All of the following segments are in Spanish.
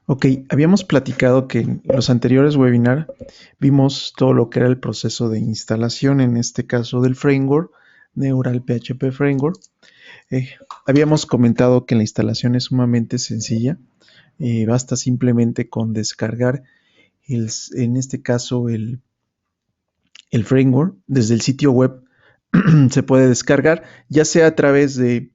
Ok, habíamos platicado que en los anteriores webinars vimos todo lo que era el proceso de instalación, en este caso del framework, Neural PHP Framework. Eh, Habíamos comentado que la instalación es sumamente sencilla. Basta simplemente con descargar, en este caso, el framework desde el sitio web. Se puede descargar, ya sea a través de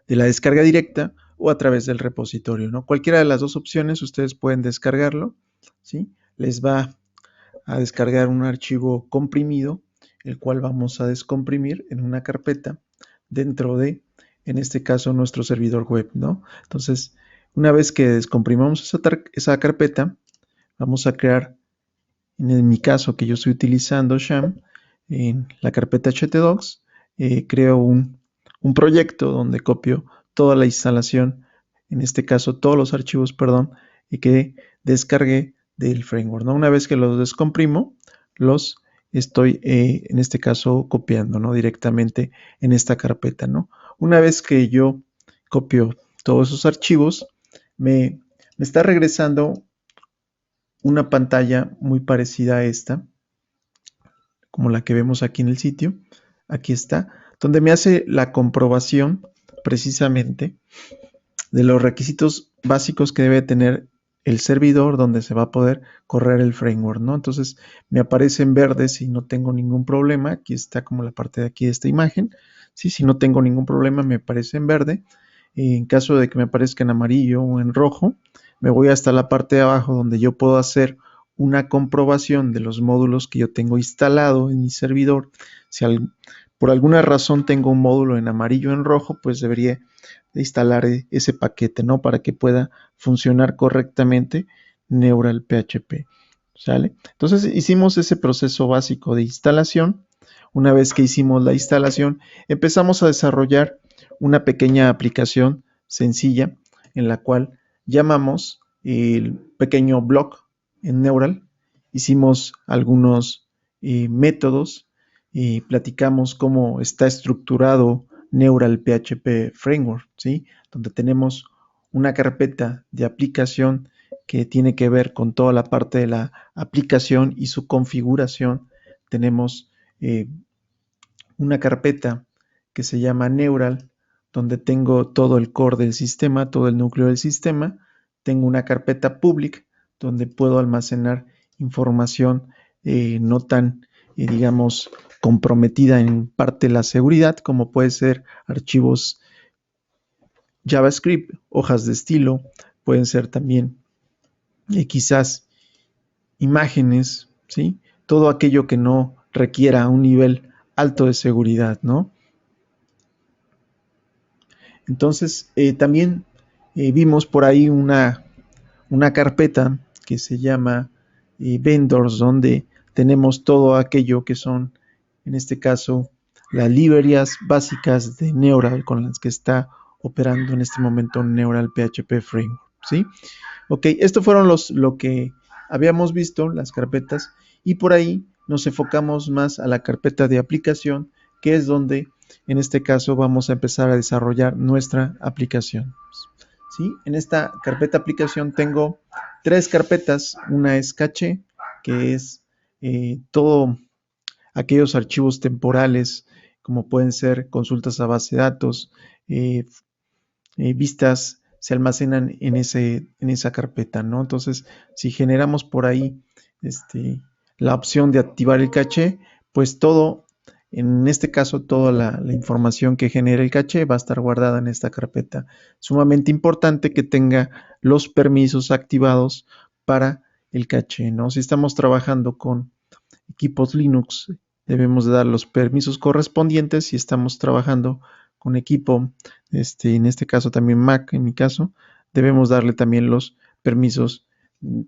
la descarga directa o a través del repositorio, ¿no? Cualquiera de las dos opciones ustedes pueden descargarlo, ¿sí? Les va a descargar un archivo comprimido, el cual vamos a descomprimir en una carpeta dentro de, en este caso, nuestro servidor web, ¿no? Entonces, una vez que descomprimamos esa carpeta, vamos a crear, en mi caso que yo estoy utilizando Sham, en la carpeta htdocs, creo un proyecto donde copio toda la instalación, en este caso todos los archivos, perdón, y que descargué del framework, ¿no? Una vez que los descomprimo, los estoy, en este caso, copiando, ¿no? Directamente en esta carpeta, ¿no? Una vez que yo copio todos esos archivos, me está regresando una pantalla muy parecida a esta, como la que vemos aquí en el sitio. Aquí está, donde me hace la comprobación precisamente de los requisitos básicos que debe tener el servidor donde se va a poder correr el framework, ¿no? Entonces me aparece en verde si no tengo ningún problema. Aquí está como la parte de aquí de esta imagen. ¿Sí? Si no tengo ningún problema, me aparece en verde. En caso de que me aparezca en amarillo o en rojo, me voy hasta la parte de abajo donde yo puedo hacer una comprobación de los módulos que yo tengo instalado en mi servidor. Si por alguna razón tengo un módulo en amarillo o en rojo, pues debería de instalar ese paquete, ¿no? Para que pueda funcionar correctamente Neural PHP. ¿Sale? Entonces hicimos ese proceso básico de instalación. Una vez que hicimos la instalación, empezamos a desarrollar una pequeña aplicación sencilla en la cual llamamos el pequeño blog en Neural. Hicimos algunos métodos y platicamos cómo está estructurado Neural PHP Framework, ¿sí? Donde tenemos una carpeta de aplicación que tiene que ver con toda la parte de la aplicación y su configuración. Tenemos una carpeta que se llama Neural, donde tengo todo el core del sistema, todo el núcleo del sistema. Tengo una carpeta public, donde puedo almacenar información no tan, digamos, comprometida en parte de la seguridad, como puede ser archivos JavaScript, hojas de estilo, pueden ser también quizás imágenes, ¿sí? Todo aquello que no requiera un nivel alto de seguridad, ¿no? Entonces, también vimos por ahí una carpeta que se llama vendors, donde tenemos todo aquello que son, en este caso, las librerías básicas de Neural con las que está operando en este momento Neural PHP Framework, ¿sí? Ok, estos fueron lo que habíamos visto, las carpetas, y por ahí nos enfocamos más a la carpeta de aplicación, que es donde en este caso vamos a empezar a desarrollar nuestra aplicación. ¿Sí? En esta carpeta aplicación tengo tres carpetas. Una es caché, que es todo aquellos archivos temporales, como pueden ser consultas a base de datos, eh, vistas se almacenan en esa carpeta, ¿no? Entonces, si generamos por ahí la opción de activar el caché, pues todo, en este caso, toda la información que genera el caché va a estar guardada en esta carpeta. Sumamente importante que tenga los permisos activados para el caché, ¿no? Si estamos trabajando con equipos Linux, debemos de dar los permisos correspondientes. Si estamos trabajando con equipo, en este caso también Mac, en mi caso, debemos darle también los permisos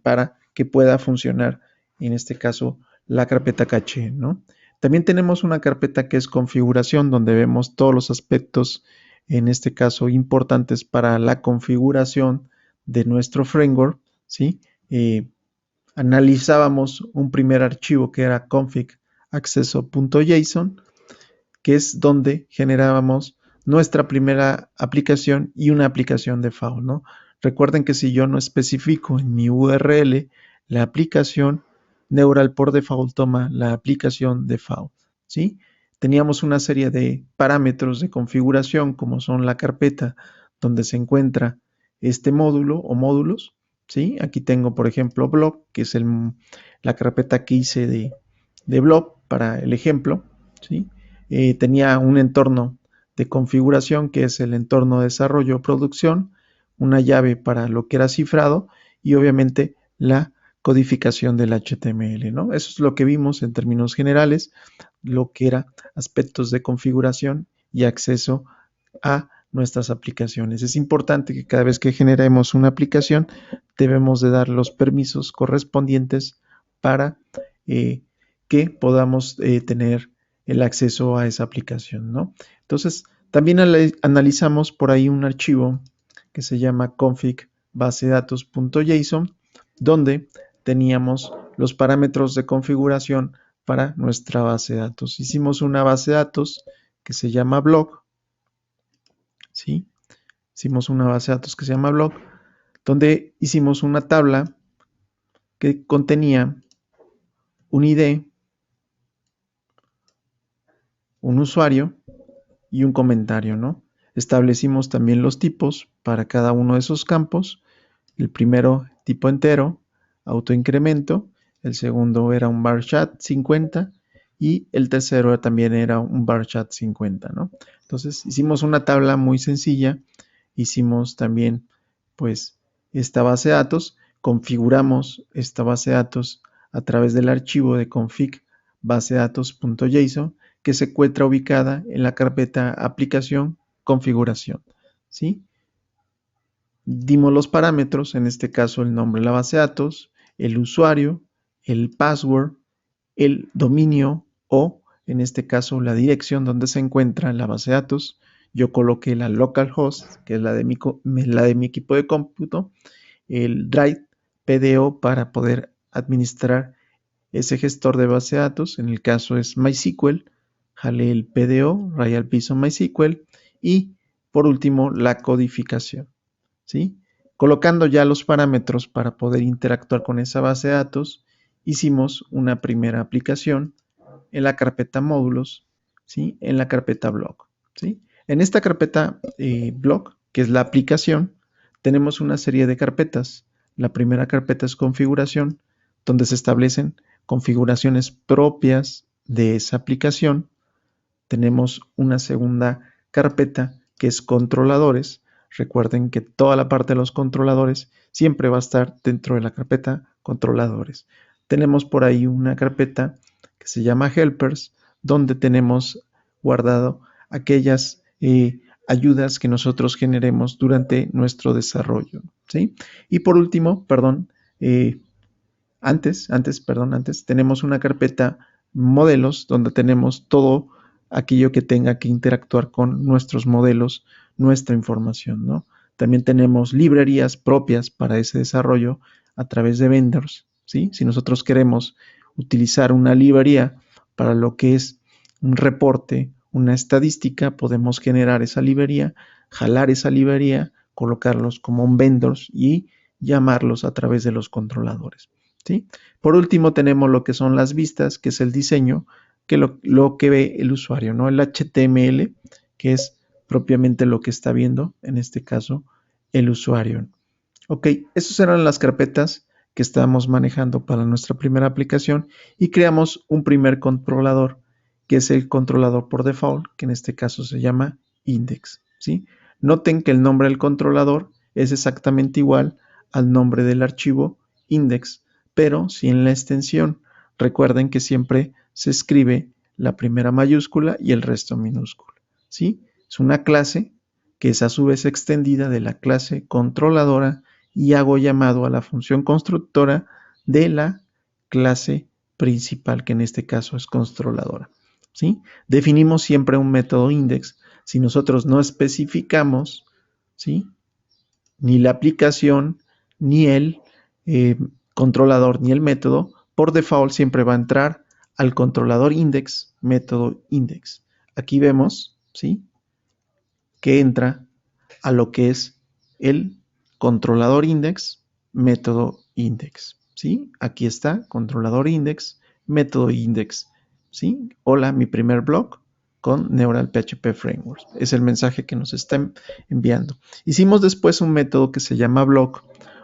para que pueda funcionar, en este caso, la carpeta caché, ¿no? También tenemos una carpeta que es configuración, donde vemos todos los aspectos, en este caso, importantes para la configuración de nuestro framework, ¿sí? Analizábamos un primer archivo que era config acceso.json, que es donde generábamos nuestra primera aplicación y una aplicación default, ¿no? Recuerden que si yo no especifico en mi URL la aplicación, Neural por default toma la aplicación default, ¿sí? Teníamos una serie de parámetros de configuración, como son la carpeta donde se encuentra este módulo o módulos, ¿sí? Aquí tengo, por ejemplo, blog, que es la carpeta que hice de blog para el ejemplo, ¿sí? Tenía un entorno de configuración, que es el entorno de desarrollo o producción, una llave para lo que era cifrado y obviamente la codificación del HTML, ¿no? Eso es lo que vimos en términos generales, lo que era aspectos de configuración y acceso a nuestras aplicaciones. Es importante que cada vez que generemos una aplicación debemos de dar los permisos correspondientes para que podamos tener el acceso a esa aplicación, ¿no? Entonces, también analizamos por ahí un archivo que se llama config basedatos.json, donde teníamos los parámetros de configuración para nuestra base de datos. Hicimos una base de datos que se llama blog, ¿sí? Hicimos una base de datos que se llama blog, donde hicimos una tabla que contenía un ID, un usuario y un comentario, ¿no? Establecimos también los tipos para cada uno de esos campos. El primero, tipo entero, autoincremento. El segundo era un varchat 50 y el tercero también era un varchat 50, ¿no? Entonces hicimos una tabla muy sencilla. Hicimos también, pues, esta base de datos. Configuramos esta base de datos a través del archivo de config basedatos.json, que se encuentra ubicada en la carpeta aplicación configuración, ¿sí? Dimos los parámetros, en este caso el nombre de la base de datos, el usuario, el password, el dominio o en este caso la dirección donde se encuentra la base de datos. Yo coloqué la localhost, que es la de mi equipo de cómputo, el drive PDO para poder administrar ese gestor de base de datos. En el caso es MySQL, jalé el PDO, raya al piso MySQL y por último la codificación, ¿sí? Colocando ya los parámetros para poder interactuar con esa base de datos, hicimos una primera aplicación en la carpeta módulos, ¿sí? En la carpeta blog, ¿sí? En esta carpeta blog, que es la aplicación, tenemos una serie de carpetas. La primera carpeta es configuración, donde se establecen configuraciones propias de esa aplicación. Tenemos una segunda carpeta que es controladores. Recuerden que toda la parte de los controladores siempre va a estar dentro de la carpeta controladores. Tenemos por ahí una carpeta que se llama helpers, donde tenemos guardado aquellas ayudas que nosotros generemos durante nuestro desarrollo, ¿sí? Y por último, perdón, antes, tenemos una carpeta modelos donde tenemos todo aquello que tenga que interactuar con nuestros modelos, nuestra información, ¿no? También tenemos librerías propias para ese desarrollo a través de vendors, ¿sí? Si nosotros queremos utilizar una librería para lo que es un reporte, una estadística, podemos generar esa librería, jalar esa librería, colocarlos como un vendors y llamarlos a través de los controladores, ¿sí? Por último tenemos lo que son las vistas, que es el diseño, que lo que ve el usuario, ¿no? El HTML, que es propiamente lo que está viendo, en este caso, el usuario. Ok, esas eran las carpetas que estábamos manejando para nuestra primera aplicación y creamos un primer controlador, que es el controlador por default, que en este caso se llama index, ¿sí? Noten que el nombre del controlador es exactamente igual al nombre del archivo index, pero sin la extensión. Recuerden que siempre se escribe la primera mayúscula y el resto minúscula, ¿sí? Es una clase que es a su vez extendida de la clase controladora y hago llamado a la función constructora de la clase principal, que en este caso es controladora, ¿sí? Definimos siempre un método index. Si nosotros no especificamos, ¿sí?, ni la aplicación, ni el controlador, ni el método, por default siempre va a entrar al controlador index, método index. Aquí vemos, ¿sí?, que entra a lo que es el controlador index, método index, ¿sí? Aquí está, controlador index, método index, ¿sí? Hola, mi primer blog con Neural PHP Framework. Es el mensaje que nos está enviando. Hicimos después un método que se llama blog,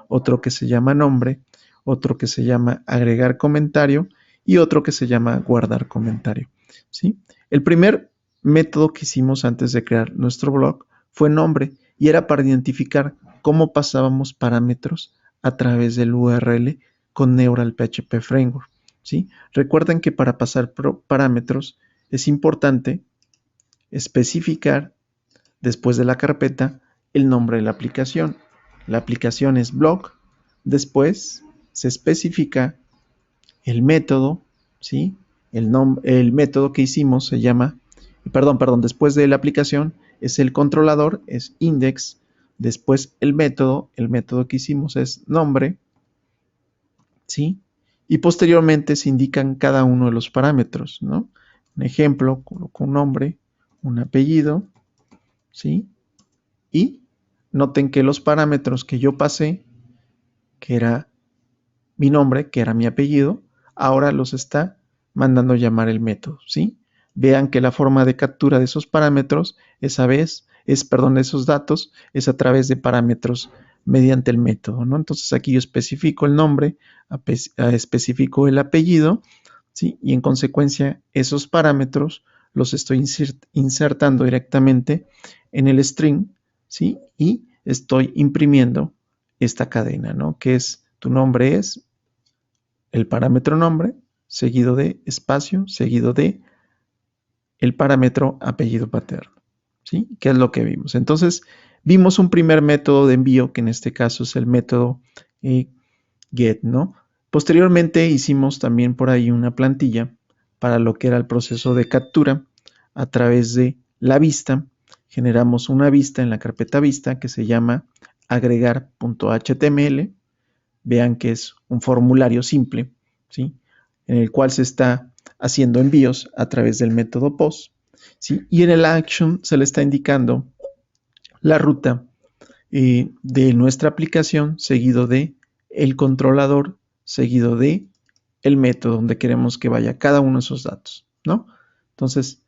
otro que se llama nombre, otro que se llama agregar comentario y otro que se llama guardar comentario, ¿sí? El primer método que hicimos antes de crear nuestro blog fue nombre y era para identificar cómo pasábamos parámetros a través del URL con Neural PHP Framework, ¿sí? Recuerden que para pasar parámetros es importante especificar después de la carpeta el nombre de la aplicación. La aplicación es blog, después se especifica el método, ¿sí? El método que hicimos se llama, después de la aplicación es el controlador, es index, después el método que hicimos es nombre, ¿sí? Y posteriormente se indican cada uno de los parámetros, ¿no? Un ejemplo, coloco un nombre, un apellido, ¿sí? Y noten que los parámetros que yo pasé, que era mi nombre, que era mi apellido, ahora los está mandando llamar el método, ¿sí? Vean que la forma de captura de esos parámetros, esos datos, es a través de parámetros mediante el método, ¿no? Entonces aquí yo especifico el nombre, especifico el apellido, ¿sí? Y en consecuencia esos parámetros los estoy insertando directamente en el string, ¿sí? Y estoy imprimiendo esta cadena, ¿no? Que es, tu nombre es el parámetro nombre, seguido de espacio, seguido de el parámetro apellido paterno, ¿sí? ¿Qué es lo que vimos? Entonces, vimos un primer método de envío, que en este caso es el método get, ¿no? Posteriormente hicimos también por ahí una plantilla para lo que era el proceso de captura a través de la vista. Generamos una vista en la carpeta vista que se llama agregar.html. Vean que es un formulario simple, ¿sí? En el cual se está haciendo envíos a través del método post, ¿sí? Y en el action se le está indicando la ruta de nuestra aplicación seguido de el controlador, seguido de el método donde queremos que vaya cada uno de esos datos, ¿no? Entonces,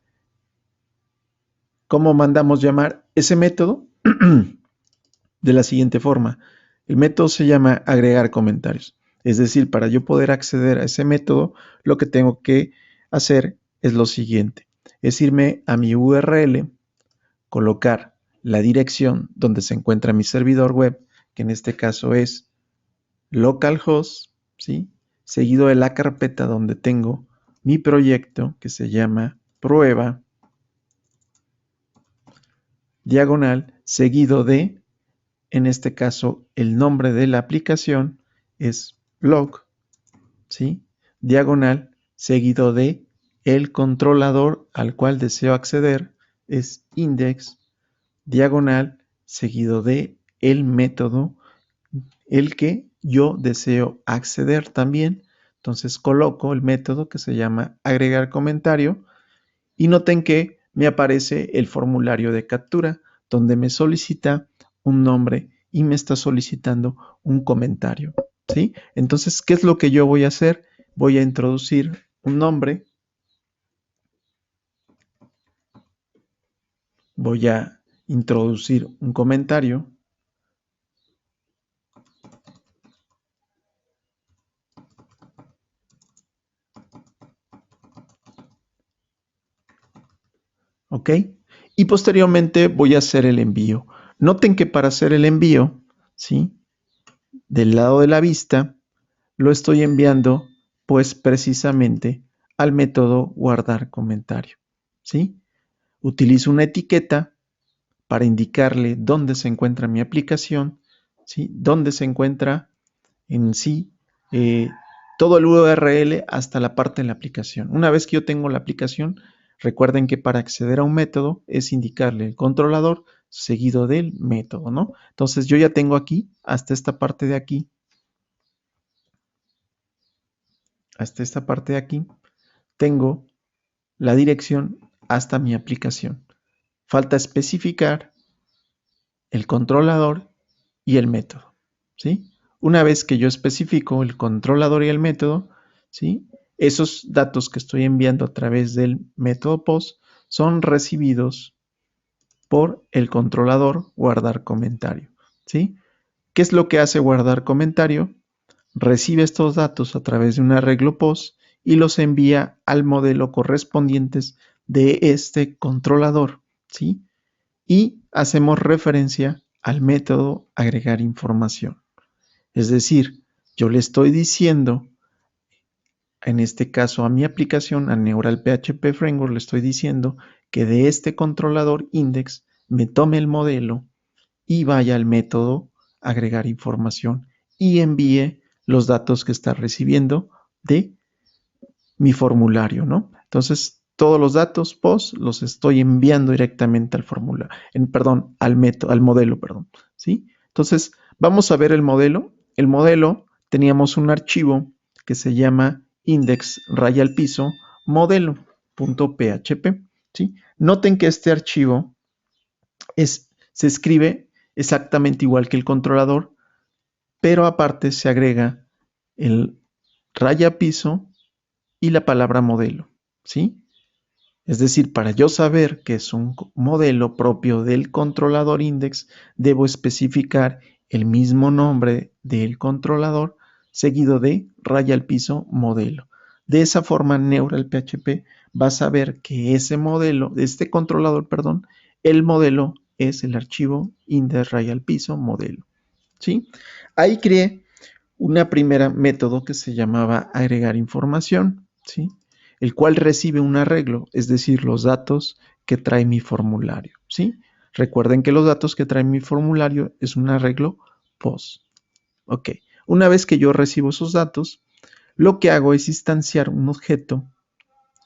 ¿cómo mandamos llamar ese método? De la siguiente forma. El método se llama agregar comentarios. Es decir, para yo poder acceder a ese método, lo que tengo que hacer es lo siguiente. Es irme a mi URL, colocar la dirección donde se encuentra mi servidor web, que en este caso es localhost, ¿sí? Seguido de la carpeta donde tengo mi proyecto que se llama prueba, diagonal, seguido de, en este caso, el nombre de la aplicación es blog, ¿sí? Diagonal, seguido de el controlador al cual deseo acceder es index, diagonal, seguido de el método, el que yo deseo acceder también. Entonces coloco el método que se llama agregar comentario y noten que me aparece el formulario de captura donde me solicita un nombre y me está solicitando un comentario, ¿sí? Entonces, ¿qué es lo que yo voy a hacer? Voy a introducir un nombre, voy a introducir un comentario, ¿ok? Y posteriormente voy a hacer el envío. Noten que para hacer el envío, ¿sí? Del lado de la vista, lo estoy enviando pues precisamente al método guardar comentario, ¿sí? Utilizo una etiqueta para indicarle dónde se encuentra mi aplicación, ¿sí? Dónde se encuentra en sí eh, todo el URL hasta la parte de la aplicación. Una vez que yo tengo la aplicación, recuerden que para acceder a un método es indicarle el controlador seguido del método, ¿no? Entonces yo ya tengo aquí, hasta esta parte de aquí, tengo la dirección hasta mi aplicación. Falta especificar el controlador y el método, ¿sí? Una vez que yo especifico el controlador y el método, ¿sí? Esos datos que estoy enviando a través del método POST son recibidos por el controlador guardar comentario, ¿sí? ¿Qué es lo que hace guardar comentario? Recibe estos datos a través de un arreglo POST y los envía al modelo correspondientes de este controlador, ¿sí? Y hacemos referencia al método agregar información. Es decir, yo le estoy diciendo, en este caso a mi aplicación, a Neural PHP Framework, le estoy diciendo que de este controlador index me tome el modelo y vaya al método agregar información y envíe los datos que está recibiendo de mi formulario, ¿no? Entonces, todos los datos post los estoy enviando directamente al formulario, perdón, al método, al modelo, perdón, ¿sí? Entonces, vamos a ver el modelo. El modelo, teníamos un archivo que se llama index raya al piso modelo.php, ¿sí? Noten que este archivo se escribe exactamente igual que el controlador, pero aparte se agrega el raya piso y la palabra modelo, ¿sí? Es decir, para yo saber que es un modelo propio del controlador index, debo especificar el mismo nombre del controlador seguido de raya al piso modelo. De esa forma, Neural PHP va a saber que ese modelo, este controlador, perdón, el modelo es el archivo index raya al piso modelo, ¿sí? Ahí creé una primera método que se llamaba agregar información, ¿sí? El cual recibe un arreglo, es decir, los datos que trae mi formulario, ¿sí? Recuerden que los datos que trae mi formulario es un arreglo POST. Ok, una vez que yo recibo esos datos, lo que hago es instanciar un objeto,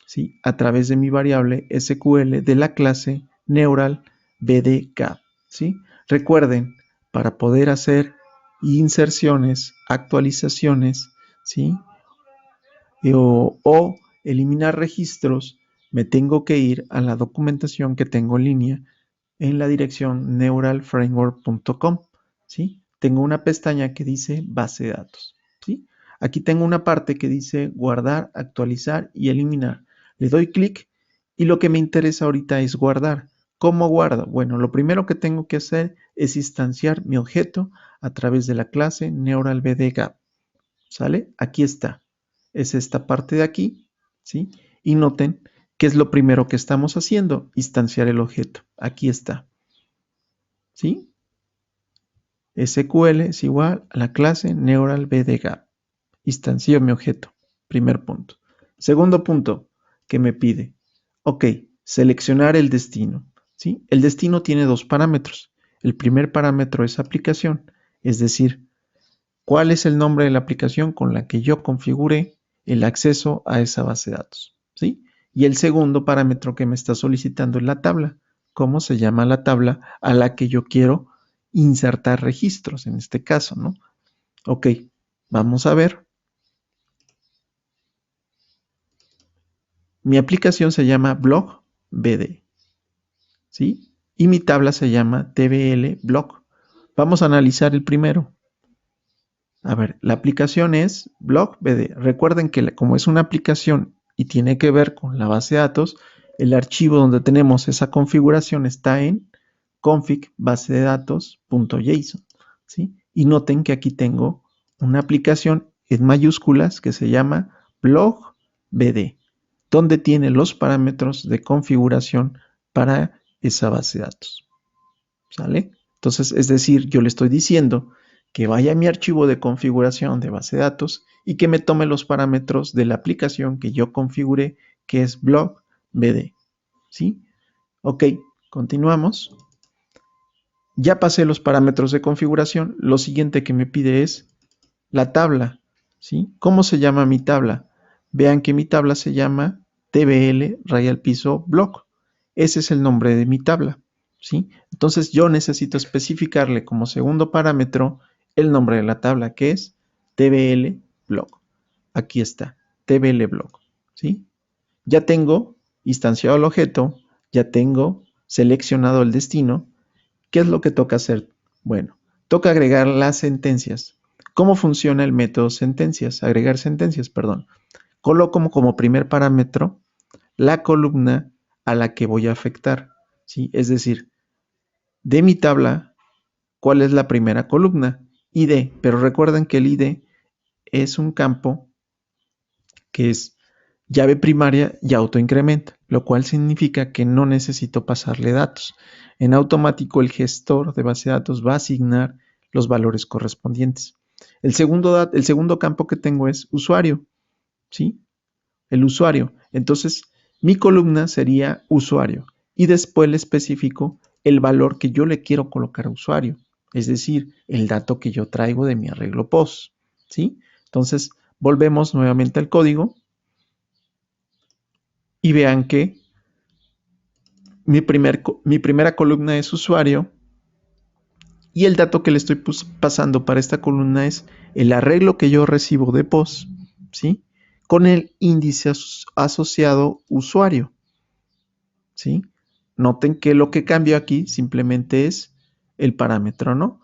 ¿sí? A través de mi variable SQL de la clase Neural BDCAP, ¿sí? Recuerden, para poder hacer inserciones, actualizaciones, ¿sí? O eliminar registros, me tengo que ir a la documentación que tengo en línea en la dirección neuralframework.com, ¿sí? Tengo una pestaña que dice base de datos, ¿sí? Aquí tengo una parte que dice guardar, actualizar y eliminar. Le doy clic y lo que me interesa ahorita es guardar. ¿Cómo guardo? Bueno, lo primero que tengo que hacer es instanciar mi objeto a través de la clase NeuralBDGAP, ¿sale? Aquí está. Es esta parte de aquí, ¿sí? Y noten qué es lo primero que estamos haciendo, instanciar el objeto. Aquí está, ¿sí? SQL es igual a la clase NeuralBDGAP. Instancio mi objeto. Primer punto. Segundo punto que me pide. Ok, seleccionar el destino, ¿sí? El destino tiene dos parámetros. El primer parámetro es aplicación, es decir, cuál es el nombre de la aplicación con la que yo configure el acceso a esa base de datos, ¿sí? Y el segundo parámetro que me está solicitando es la tabla. ¿Cómo se llama la tabla a la que yo quiero insertar registros en este caso, ¿no? Ok, vamos a ver. Mi aplicación se llama Blog BD, ¿sí? Y mi tabla se llama TBL Blog. Vamos a analizar el primero. A ver, la aplicación es Blog BD. Recuerden que como es una aplicación y tiene que ver con la base de datos, el archivo donde tenemos esa configuración está en config base de datos.json, ¿sí? Y noten que aquí tengo una aplicación en mayúsculas que se llama Blog BD, donde tiene los parámetros de configuración para esa base de datos, ¿sale? Entonces, es decir, yo le estoy diciendo que vaya a mi archivo de configuración de base de datos y que me tome los parámetros de la aplicación que yo configure, que es blog BD, ¿sí? Ok, continuamos. Ya pasé los parámetros de configuración. Lo siguiente que me pide es la tabla, ¿sí? ¿Cómo se llama mi tabla? Vean que mi tabla se llama tbl raya al piso blog. Ese es el nombre de mi tabla, ¿sí? Entonces yo necesito especificarle como segundo parámetro el nombre de la tabla, que es tbl blog. Aquí está, tbl blog, ¿sí? Ya tengo instanciado el objeto, ya tengo seleccionado el destino. ¿Qué es lo que toca hacer? Bueno, Toca agregar las sentencias. ¿Cómo funciona el método sentencias? Agregar sentencias, perdón. Coloco como primer parámetro la columna a la que voy a afectar, ¿sí? Es decir, de mi tabla, ¿cuál es la primera columna? ID, pero recuerden que el ID es un campo que es llave primaria y autoincrementa, lo cual significa que no necesito pasarle datos. En automático el gestor de base de datos va a asignar los valores correspondientes. El segundo campo que tengo es usuario, ¿sí? El usuario. Entonces, mi columna sería usuario y después le especifico el valor que yo le quiero colocar a usuario, es decir, el dato que yo traigo de mi arreglo post, ¿sí? Entonces, volvemos nuevamente al código y vean que mi primera columna es usuario y el dato que le estoy pasando para esta columna es el arreglo que yo recibo de post, ¿sí? Con el índice asociado usuario, ¿sí? Noten que lo que cambio aquí simplemente es el parámetro, ¿no?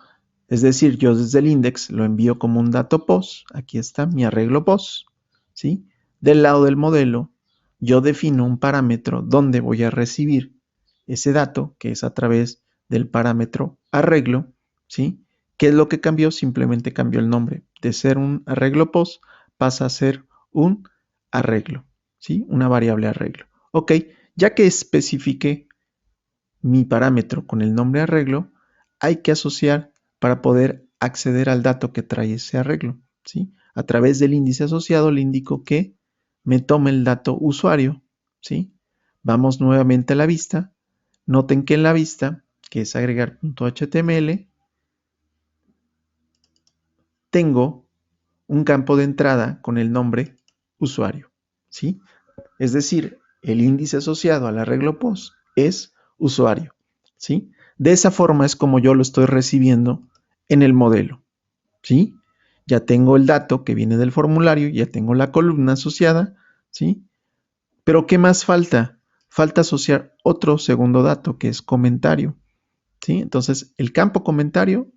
Es decir, yo desde el index lo envío como un dato post, aquí está mi arreglo post, ¿sí? Del lado del modelo, yo defino un parámetro donde voy a recibir ese dato, que es a través del parámetro arreglo, ¿sí? ¿Qué es lo que cambió? Simplemente cambió el nombre. De ser un arreglo post pasa a ser un arreglo, ¿sí? Una variable arreglo. Ok, ya que especifique mi parámetro con el nombre arreglo, hay que asociar para poder acceder al dato que trae ese arreglo, ¿sí? A través del índice asociado le indico que me tome el dato usuario, ¿sí? Vamos nuevamente a la vista. Noten que en la vista, que es agregar.html, tengo un campo de entrada con el nombre usuario, ¿sí? Es decir, el índice asociado al arreglo post es usuario, ¿sí? De esa forma es como yo lo estoy recibiendo en el modelo, ¿sí? Ya tengo el dato que viene del formulario, ya tengo la columna asociada, ¿sí? Pero ¿qué más falta? Falta asociar otro segundo dato que es comentario, ¿sí? Entonces, el campo comentario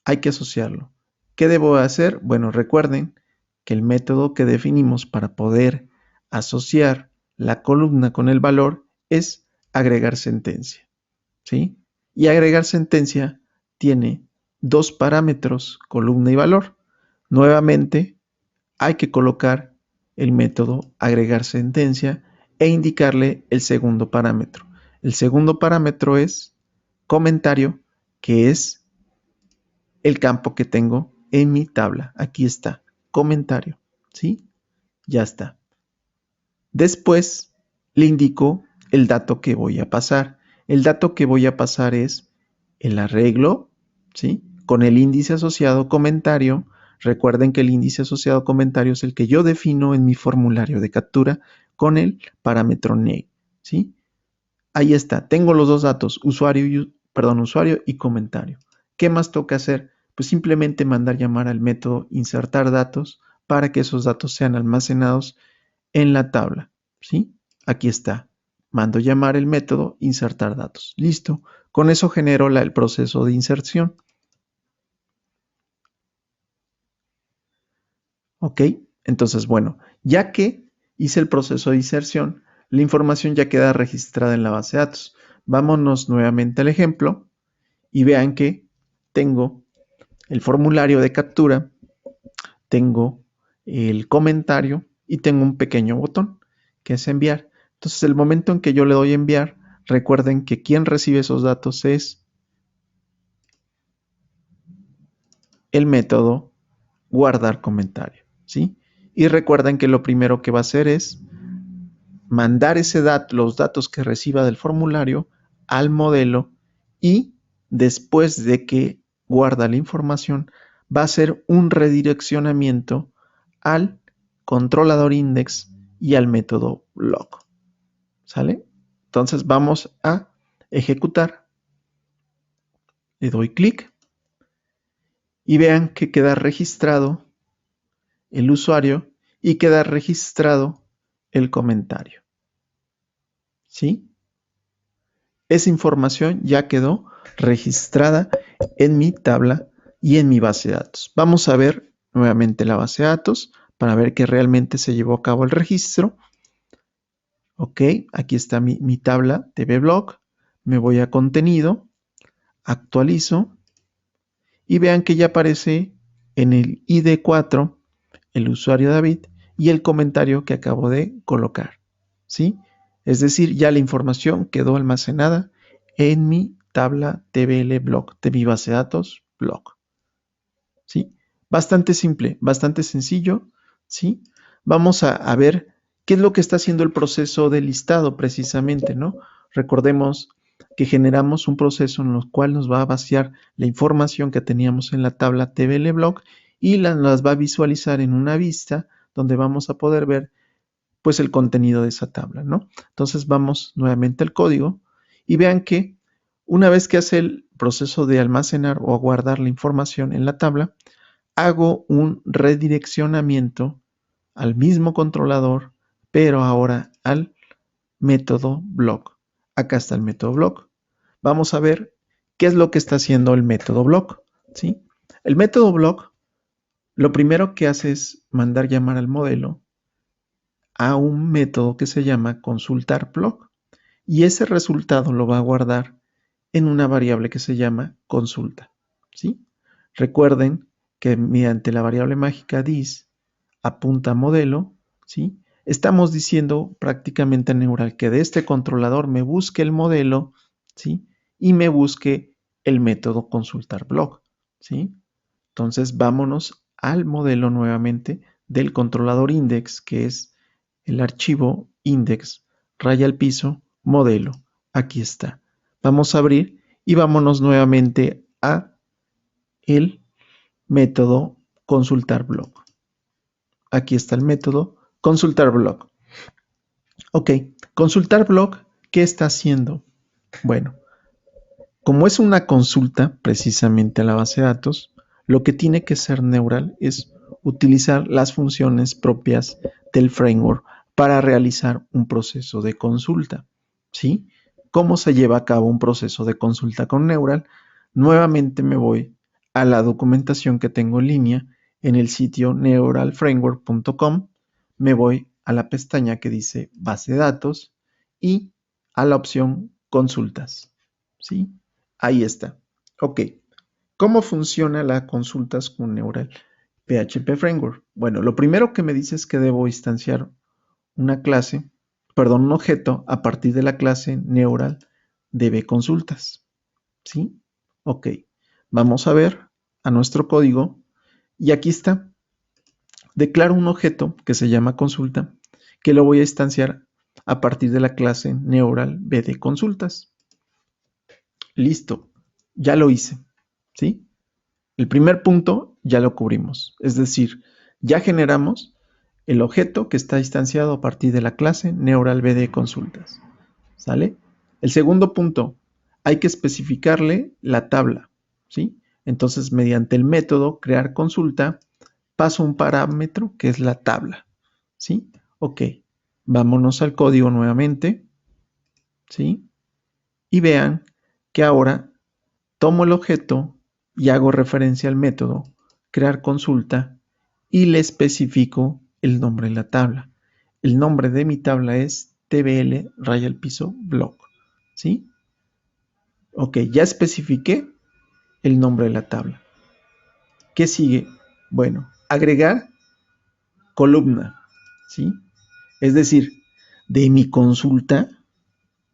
hay que asociarlo. ¿Qué debo hacer? Bueno, recuerden que el método que definimos para poder asociar la columna con el valor es agregar sentencia, ¿sí? Y agregar sentencia tiene dos parámetros, columna y valor. Nuevamente, hay que colocar el método agregar sentencia e indicarle el segundo parámetro. El segundo parámetro es comentario, que es el campo que tengo en mi tabla. Aquí está, comentario, ¿sí? Ya está. Después le indico el dato que voy a pasar. El dato que voy a pasar es el arreglo, ¿sí? Con el índice asociado comentario. Recuerden que el índice asociado comentario es el que yo defino en mi formulario de captura con el parámetro name, ¿sí? Ahí está, tengo los dos datos, usuario y comentario. ¿Qué más toca hacer? Pues simplemente mandar llamar al método insertar datos para que esos datos sean almacenados en la tabla, ¿sí? Aquí está. Mando llamar el método insertar datos. Listo. Con eso genero el proceso de inserción. ¿Ok? Entonces, bueno, ya que hice el proceso de inserción, la información ya queda registrada en la base de datos. Vámonos nuevamente al ejemplo y vean que tengo el formulario de captura, tengo el comentario y tengo un pequeño botón que es enviar. Entonces, el momento en que yo le doy a enviar, recuerden que quien recibe esos datos es el método guardar comentario, ¿sí? Y recuerden que lo primero que va a hacer es mandar los datos que reciba del formulario al modelo y después de que guarda la información, va a hacer un redireccionamiento al controlador index y al método log. ¿Sale? Entonces vamos a ejecutar. Le doy clic y vean que queda registrado el usuario y queda registrado el comentario. ¿Sí? Esa información ya quedó registrada en mi tabla y en mi base de datos. Vamos a ver nuevamente la base de datos para ver que realmente se llevó a cabo el registro. Ok, aquí está mi tabla TV Blog. Me voy a contenido, actualizo y vean que ya aparece en el ID4 el usuario David y el comentario que acabo de colocar. ¿Sí? Es decir, ya la información quedó almacenada en mi tabla TBL Blog, de mi base de datos Blog. ¿Sí? Bastante simple, bastante sencillo. ¿Sí? Vamos a ver qué es lo que está haciendo el proceso de listado precisamente, ¿no? Recordemos que generamos un proceso en el cual nos va a vaciar la información que teníamos en la tabla TBL Blog y las va a visualizar en una vista donde vamos a poder ver pues el contenido de esa tabla, ¿no? Entonces vamos nuevamente al código y vean que una vez que hace el proceso de almacenar o guardar la información en la tabla, hago un redireccionamiento al mismo controlador, pero ahora al método block. Acá está el método block. Vamos a ver qué es lo que está haciendo el método block, ¿sí? El método block lo primero que hace es mandar llamar al modelo a un método que se llama consultar block y ese resultado lo va a guardar en una variable que se llama consulta, ¿sí? Recuerden que mediante la variable mágica dis apunta a modelo, ¿sí? Estamos diciendo prácticamente a Neural que de este controlador me busque el modelo, ¿sí? Y me busque el método consultar block, ¿sí? Entonces vámonos al modelo nuevamente del controlador index, que es el archivo index, raya al piso, modelo. Aquí está. Vamos a abrir y vámonos nuevamente a el método consultar block. Aquí está el método consultar block. Ok, consultar block, ¿qué está haciendo? Bueno, como es una consulta precisamente a la base de datos, lo que tiene que ser Neural es utilizar las funciones propias del framework para realizar un proceso de consulta. ¿Sí? ¿Cómo se lleva a cabo un proceso de consulta con Neural? Nuevamente me voy a la documentación que tengo en línea en el sitio neuralframework.com, me voy a la pestaña que dice base de datos y a la opción consultas. ¿Sí? Ahí está. Ok. ¿Cómo funciona las consultas con Neural PHP Framework? Bueno, lo primero que me dice es que debo instanciar una clase, perdón, un objeto a partir de la clase Neural DB Consultas. ¿Sí? Ok. Vamos a ver a nuestro código y aquí está. Declaro un objeto que se llama consulta que lo voy a instanciar a partir de la clase Neural BD Consultas. Listo, ya lo hice, ¿sí? El primer punto ya lo cubrimos, es decir, ya generamos el objeto que está instanciado a partir de la clase NeuralBD Consultas, ¿sale? El segundo punto, hay que especificarle la tabla, ¿sí? Entonces, mediante el método crear consulta, paso un parámetro que es la tabla, ¿sí? Ok, vámonos al código nuevamente, ¿sí? Y vean que ahora tomo el objeto y hago referencia al método crear consulta y le especifico el nombre de la tabla. El nombre de mi tabla es tbl raya al piso block. ¿Sí? Ok, ya especifiqué el nombre de la tabla. ¿Qué sigue? Bueno, agregar columna. ¿Sí? Es decir, de mi consulta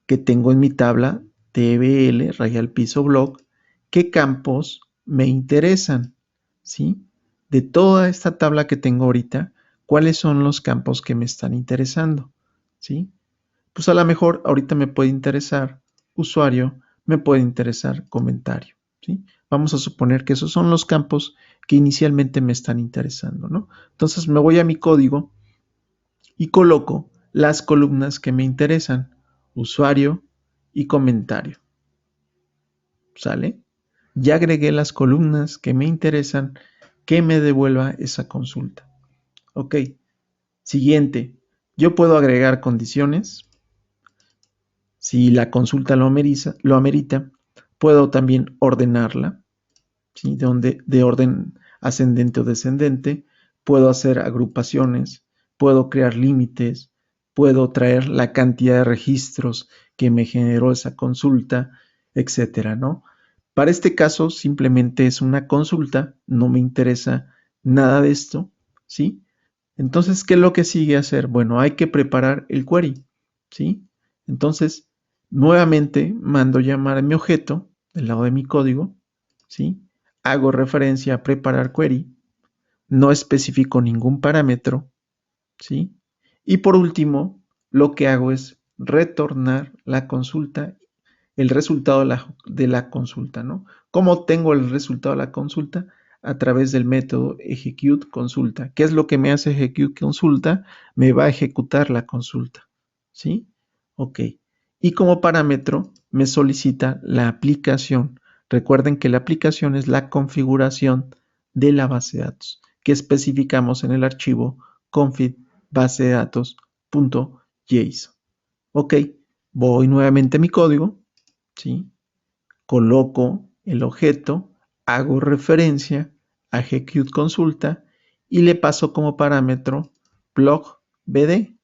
que tengo en mi tabla tbl raya al piso block, ¿qué campos me interesan? ¿Sí? De toda esta tabla que tengo ahorita, ¿cuáles son los campos que me están interesando? ¿Sí? Pues a lo mejor ahorita me puede interesar usuario, me puede interesar comentario, ¿sí? Vamos a suponer que esos son los campos que inicialmente me están interesando, ¿no? Entonces me voy a mi código y coloco las columnas que me interesan, usuario y comentario, ¿sale? Ya agregué las columnas que me interesan que me devuelva esa consulta. Ok, siguiente, yo puedo agregar condiciones si la consulta lo amerita, Puedo también ordenarla, ¿sí? De orden ascendente o descendente. Puedo hacer agrupaciones, puedo crear límites, puedo traer la cantidad de registros que me generó esa consulta, etcétera, ¿no? Para este caso simplemente es una consulta, no me interesa nada de esto, ¿sí? Entonces, ¿qué es lo que sigue hacer? Bueno, hay que preparar el query, ¿sí? Entonces, nuevamente mando llamar a mi objeto del lado de mi código, ¿sí? Hago referencia a preparar query, no especifico ningún parámetro, ¿sí? Y por último, lo que hago es retornar la consulta, el resultado de la consulta, ¿no? ¿Cómo tengo el resultado de la consulta? A través del método execute consulta. ¿Qué es lo que me hace execute consulta? Me va a ejecutar la consulta, ¿sí? Ok. Y como parámetro me solicita la aplicación. Recuerden que la aplicación es la configuración de la base de datos que especificamos en el archivo config base de datos.json. Ok, voy nuevamente a mi código, ¿sí? Coloco el objeto, hago referencia a execute consulta y le paso como parámetro block.bd.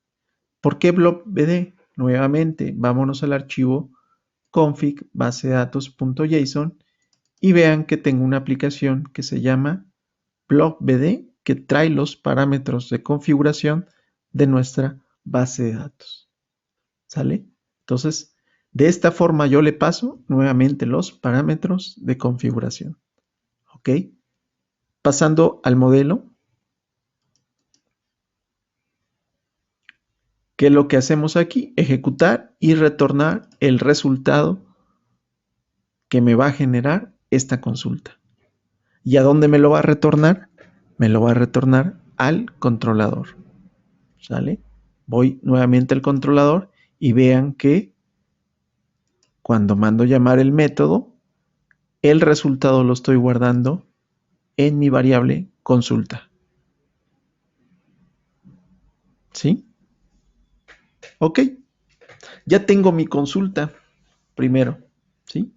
¿Por qué block.bd? Nuevamente, vámonos al archivo config base de datos.json y vean que tengo una aplicación que se llama block.bd que trae los parámetros de configuración de nuestra base de datos. ¿Sale? Entonces, de esta forma yo le paso nuevamente los parámetros de configuración. ¿Ok? Pasando al modelo, ¿qué es lo que hacemos aquí? Ejecutar y retornar el resultado que me va a generar esta consulta. ¿Y a dónde me lo va a retornar? Me lo va a retornar al controlador. ¿Sale? Voy nuevamente al controlador y vean que cuando mando llamar el método, el resultado lo estoy guardando en mi variable consulta. ¿Sí? Ok. Ya tengo mi consulta primero. ¿Sí?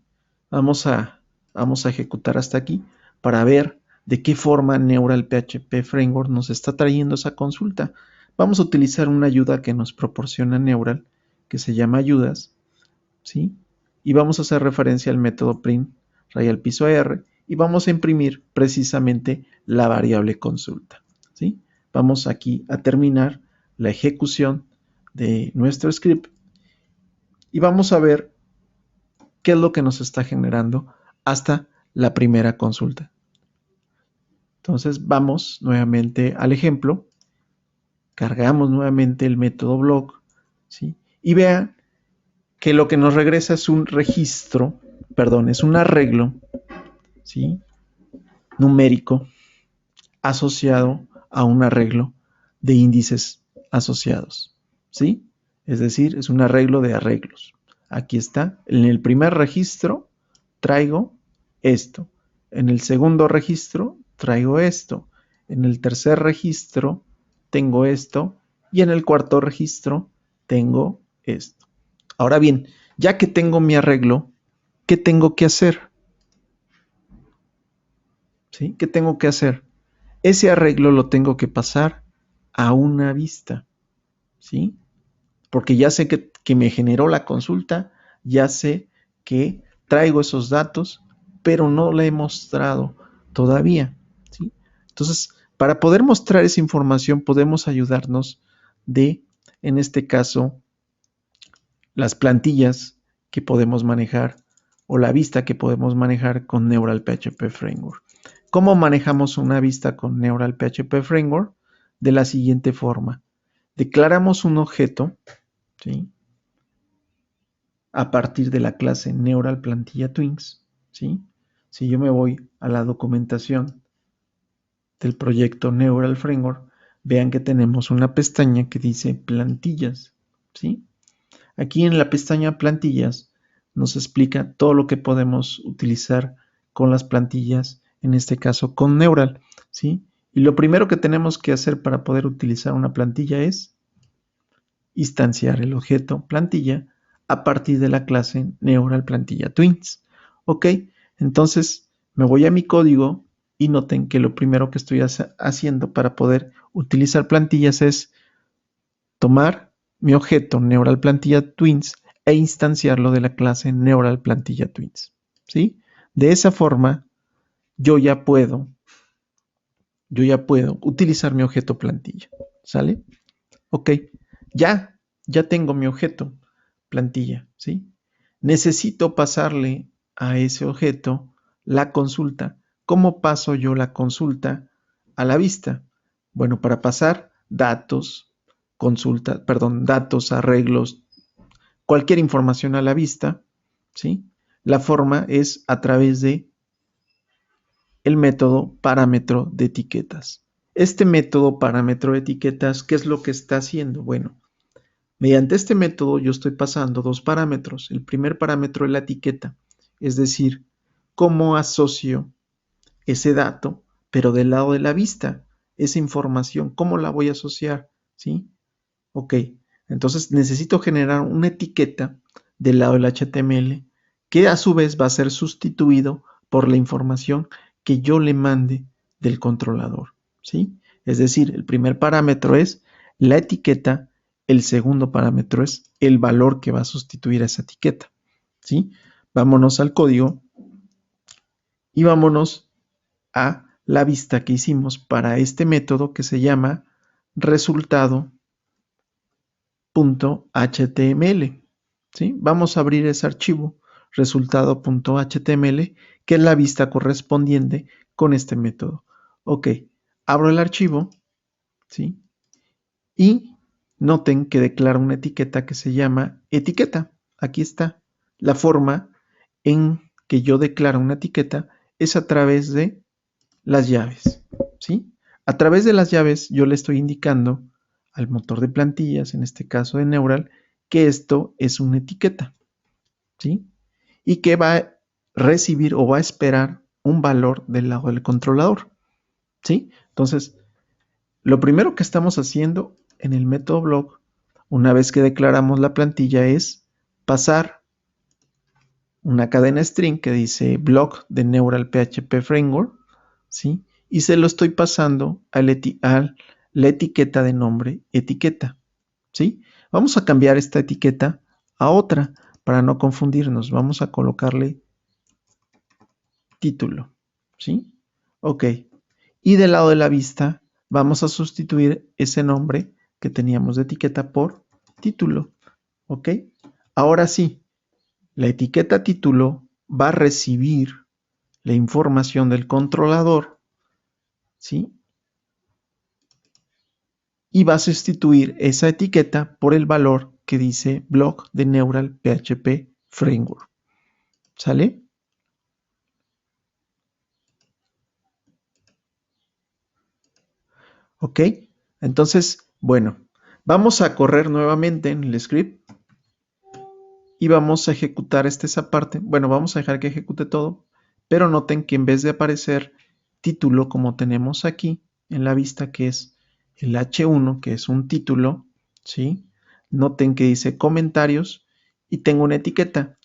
Vamos a, vamos a ejecutar hasta aquí para ver de qué forma Neural PHP Framework nos está trayendo esa consulta. Vamos a utilizar una ayuda que nos proporciona Neural, que se llama ayudas, ¿sí? Y vamos a hacer referencia al método print rayal piso R y vamos a imprimir precisamente la variable consulta, ¿sí? Vamos aquí a terminar la ejecución de nuestro script y vamos a ver qué es lo que nos está generando hasta la primera consulta. Entonces vamos nuevamente al ejemplo, cargamos nuevamente el método block, ¿sí? Y vean que lo que nos regresa es un registro, perdón, es un arreglo, ¿sí? Numérico asociado a un arreglo de índices asociados, ¿sí? Es decir, es un arreglo de arreglos. Aquí está, en el primer registro traigo esto, en el segundo registro traigo esto, en el tercer registro tengo esto y en el cuarto registro tengo esto. Ahora bien, ya que tengo mi arreglo, ¿qué tengo que hacer? ¿Sí? ¿Qué tengo que hacer? Ese arreglo lo tengo que pasar a una vista, ¿sí? Porque ya sé que me generó la consulta, ya sé que traigo esos datos, pero no la he mostrado todavía, ¿sí? Entonces, para poder mostrar esa información podemos ayudarnos de, en este caso, las plantillas que podemos manejar o la vista que podemos manejar con Neural PHP Framework. ¿Cómo manejamos una vista con Neural PHP Framework? De la siguiente forma. Declaramos un objeto, ¿sí? A partir de la clase Neural Plantilla Twins, ¿sí? Si yo me voy a la documentación del proyecto Neural Framework, vean que tenemos una pestaña que dice plantillas, ¿sí? Aquí en la pestaña plantillas nos explica todo lo que podemos utilizar con las plantillas, en este caso con Neural, ¿sí? Y lo primero que tenemos que hacer para poder utilizar una plantilla es instanciar el objeto plantilla a partir de la clase Neural Plantilla Twins. Ok, entonces me voy a mi código y noten que lo primero que estoy haciendo para poder utilizar plantillas es tomar mi objeto Neural Plantilla Twins e instanciarlo de la clase Neural Plantilla Twins. ¿Sí? De esa forma, yo ya puedo utilizar mi objeto plantilla. ¿Sale? Ok, ya tengo mi objeto plantilla. ¿Sí? Necesito pasarle a ese objeto la consulta. ¿Cómo paso yo la consulta a la vista? Bueno, para pasar datos, datos, arreglos, cualquier información a la vista, ¿sí? La forma es a través de el método parámetro de etiquetas. Este método parámetro de etiquetas, ¿qué es lo que está haciendo? Bueno, mediante este método yo estoy pasando dos parámetros. El primer parámetro es la etiqueta, es decir, cómo asocio ese dato, pero del lado de la vista, esa información, ¿cómo la voy a asociar? ¿Sí? Ok, entonces necesito generar una etiqueta del lado del HTML que a su vez va a ser sustituido por la información que yo le mande del controlador, ¿sí? Es decir, el primer parámetro es la etiqueta, el segundo parámetro es el valor que va a sustituir a esa etiqueta, ¿sí? Vámonos al código y vámonos a la vista que hicimos para este método que se llama resultado.html. ¿Sí? Vamos a abrir ese archivo resultado.html, que es la vista correspondiente con este método. Ok, abro el archivo, ¿sí? Y noten que declara una etiqueta que se llama etiqueta. Aquí está. La forma en que yo declaro una etiqueta es a través de las llaves, ¿sí? A través de las llaves yo le estoy indicando al motor de plantillas, en este caso de Neural, que esto es una etiqueta, ¿sí? Y que va a recibir o va a esperar un valor del lado del controlador, ¿sí? Entonces, lo primero que estamos haciendo en el método block, una vez que declaramos la plantilla, es pasar una cadena string que dice block de Neural PHP Framework, ¿sí? Y se lo estoy pasando a la etiqueta de nombre etiqueta, ¿sí? Vamos a cambiar esta etiqueta a otra para no confundirnos. Vamos a colocarle título, ¿sí? Ok. Y del lado de la vista vamos a sustituir ese nombre que teníamos de etiqueta por título, ¿ok? Ahora sí, la etiqueta título va a recibir la información del controlador, ¿sí? Y va a sustituir esa etiqueta por el valor que dice block de Neural PHP Framework. ¿Sale? ¿Ok? Entonces, bueno, vamos a correr nuevamente en el script y vamos a ejecutar esa parte. Bueno, vamos a dejar que ejecute todo, pero noten que en vez de aparecer título como tenemos aquí en la vista, que es el H1, que es un título, ¿sí? Noten que dice comentarios y tengo una etiqueta.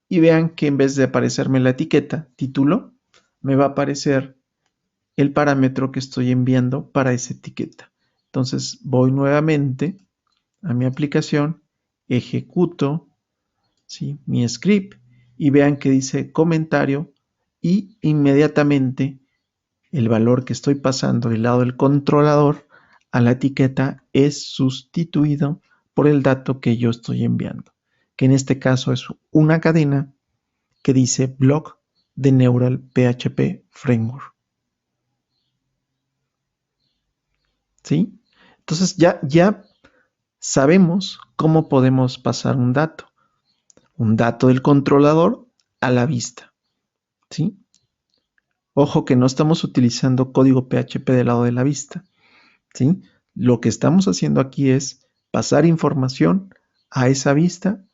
Y vean que en vez de aparecerme la etiqueta título, me va a aparecer el parámetro que estoy enviando para esa etiqueta. Entonces voy nuevamente a mi aplicación, ejecuto, ¿sí?, mi script y vean que dice comentario y inmediatamente el valor que estoy pasando del lado del controlador a la etiqueta es sustituido por el dato que yo estoy enviando, que en este caso es una cadena que dice block de Neural PHP Framework. ¿Sí? Entonces ya sabemos cómo podemos pasar un dato del controlador a la vista. ¿Sí? Ojo que no estamos utilizando código PHP del lado de la vista. ¿Sí? Lo que estamos haciendo aquí es pasar información a esa vista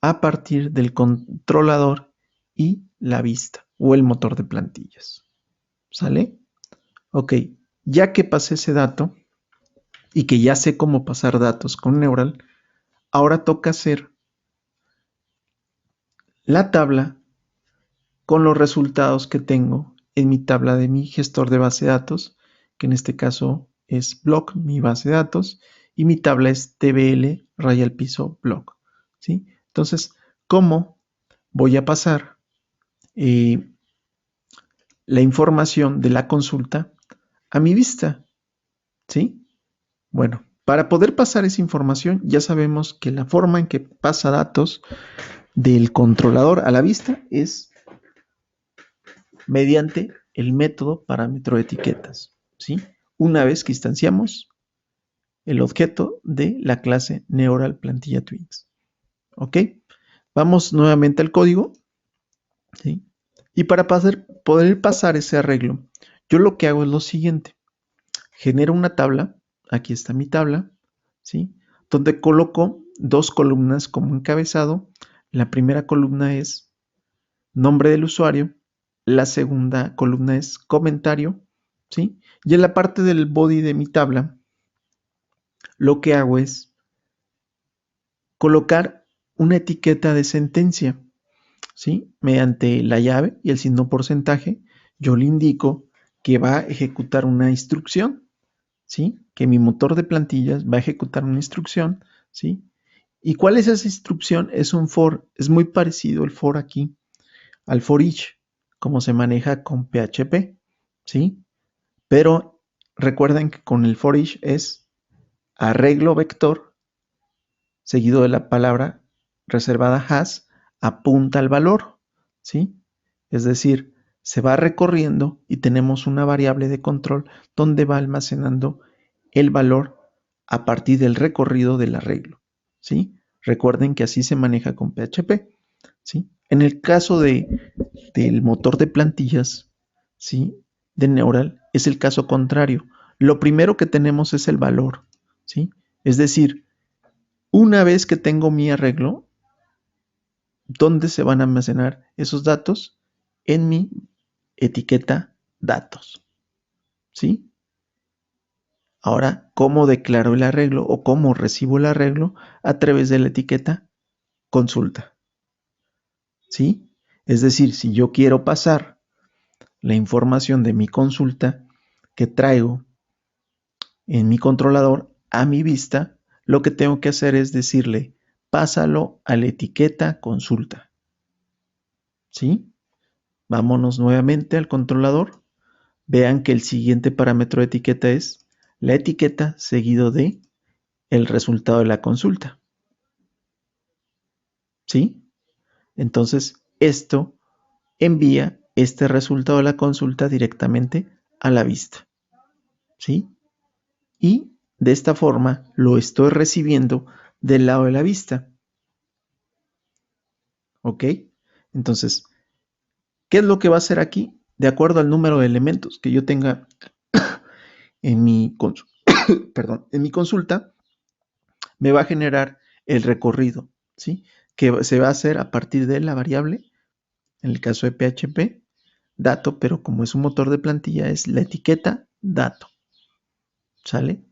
a partir del controlador y la vista o el motor de plantillas. ¿Sale? Ok, ya que pasé ese dato y que ya sé cómo pasar datos con Neural, ahora toca hacer la tabla con los resultados que tengo en mi tabla de mi gestor de base de datos, que en este caso es block, mi base de datos, y mi tabla es tbl raya al piso block, ¿sí? Entonces, ¿cómo voy a pasar la información de la consulta a mi vista? ¿Sí? Bueno, para poder pasar esa información, ya sabemos que la forma en que pasa datos del controlador a la vista es mediante el método parámetro de etiquetas, ¿sí? Una vez que instanciamos el objeto de la clase Neural Plantilla Twins. ¿Ok? Vamos nuevamente al código, ¿sí? Y para poder pasar ese arreglo, yo lo que hago es lo siguiente. Genero una tabla, aquí está mi tabla, ¿sí? Donde coloco dos columnas como encabezado. La primera columna es nombre del usuario, la segunda columna es comentario, ¿sí? Y en la parte del body de mi tabla, lo que hago es colocar una etiqueta de sentencia, ¿sí? Mediante la llave y el signo porcentaje, yo le indico que va a ejecutar una instrucción, ¿sí? Que mi motor de plantillas va a ejecutar una instrucción, ¿sí? ¿Y cuál es esa instrucción? Es un for, es muy parecido el for aquí al for each, como se maneja con PHP, ¿sí? Pero recuerden que con el for each es arreglo vector seguido de la palabra reservada has, apunta al valor, ¿sí? Es decir, se va recorriendo y tenemos una variable de control donde va almacenando el valor a partir del recorrido del arreglo, ¿sí? Recuerden que así se maneja con PHP, ¿sí? En el caso del motor de plantillas, ¿sí? De Neural, es el caso contrario. Lo primero que tenemos es el valor, ¿sí? Es decir, una vez que tengo mi arreglo, ¿dónde se van a almacenar esos datos? En mi etiqueta datos, ¿sí? Ahora, ¿cómo declaro el arreglo o cómo recibo el arreglo? A través de la etiqueta consulta, ¿sí? Es decir, si yo quiero pasar la información de mi consulta que traigo en mi controlador a mi vista, lo que tengo que hacer es decirle, pásalo a la etiqueta consulta, ¿sí? Vámonos nuevamente al controlador. Vean que el siguiente parámetro de etiqueta es la etiqueta seguido de el resultado de la consulta, ¿sí? Entonces, esto envía este resultado de la consulta directamente a la vista, ¿sí? Y de esta forma lo estoy recibiendo del lado de la vista, ¿ok? Entonces, ¿qué es lo que va a hacer aquí? De acuerdo al número de elementos que yo tenga en mi, perdón, en mi consulta, me va a generar el recorrido, ¿sí? Que se va a hacer a partir de la variable, en el caso de PHP, dato, pero como es un motor de plantilla, es la etiqueta dato, ¿sale?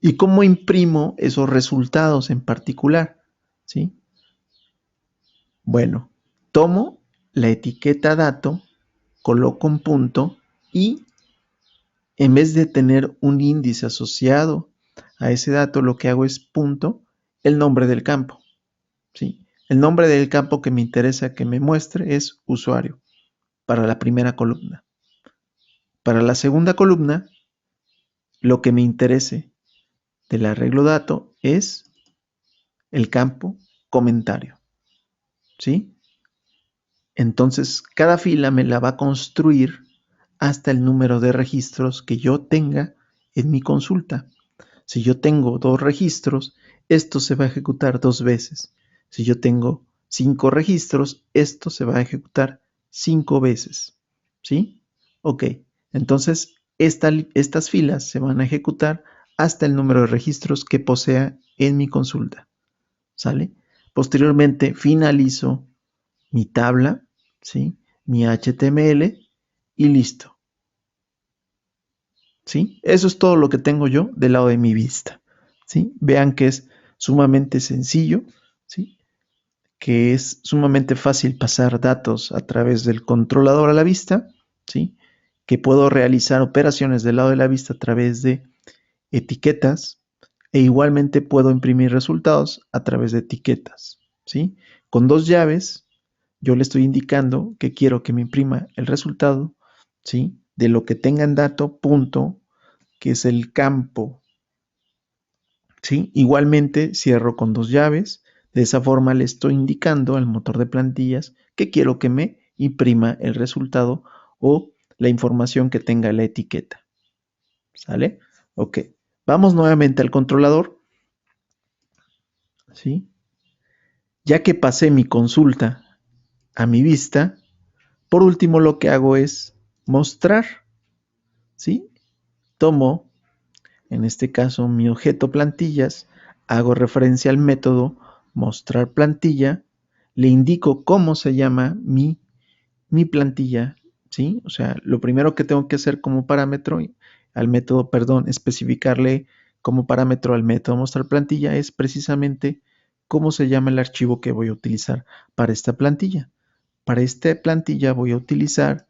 ¿Y cómo imprimo esos resultados en particular? ¿Sí? Bueno, tomo la etiqueta dato, coloco un punto y en vez de tener un índice asociado a ese dato, lo que hago es punto el nombre del campo, ¿sí? El nombre del campo que me interesa que me muestre es usuario para la primera columna. Para la segunda columna, lo que me interese del arreglo dato es el campo comentario, ¿sí? Entonces, cada fila me la va a construir hasta el número de registros que yo tenga en mi consulta. Si yo tengo 2 registros, esto se va a ejecutar 2 veces. Si yo tengo 5 registros, esto se va a ejecutar 5 veces, ¿sí? Ok, entonces estas filas se van a ejecutar hasta el número de registros que posea en mi consulta, ¿sale? Posteriormente finalizo mi tabla, ¿sí? Mi HTML y listo, ¿sí? Eso es todo lo que tengo yo del lado de mi vista, ¿sí? Vean que es sumamente sencillo, ¿sí? que es sumamente fácil pasar datos a través del controlador a la vista, ¿sí? Que puedo realizar operaciones del lado de la vista a través de etiquetas e igualmente puedo imprimir resultados a través de etiquetas, ¿sí? Con dos llaves yo le estoy indicando que quiero que me imprima el resultado, ¿sí? De lo que tenga en dato, punto, que es el campo, ¿sí? Igualmente cierro con dos llaves. De esa forma le estoy indicando al motor de plantillas que quiero que me imprima el resultado o la información que tenga la etiqueta. ¿Sale? Ok. Vamos nuevamente al controlador. ¿Sí? Ya que pasé mi consulta a mi vista, por último lo que hago es mostrar. ¿Sí? Tomo, en este caso, mi objeto plantillas, hago referencia al método mostrar plantilla, le indico cómo se llama mi plantilla, ¿sí? O sea, lo primero que tengo que hacer como parámetro al método, perdón, especificarle como parámetro al método mostrar plantilla es precisamente cómo se llama el archivo que voy a utilizar para esta plantilla. Para esta plantilla voy a utilizar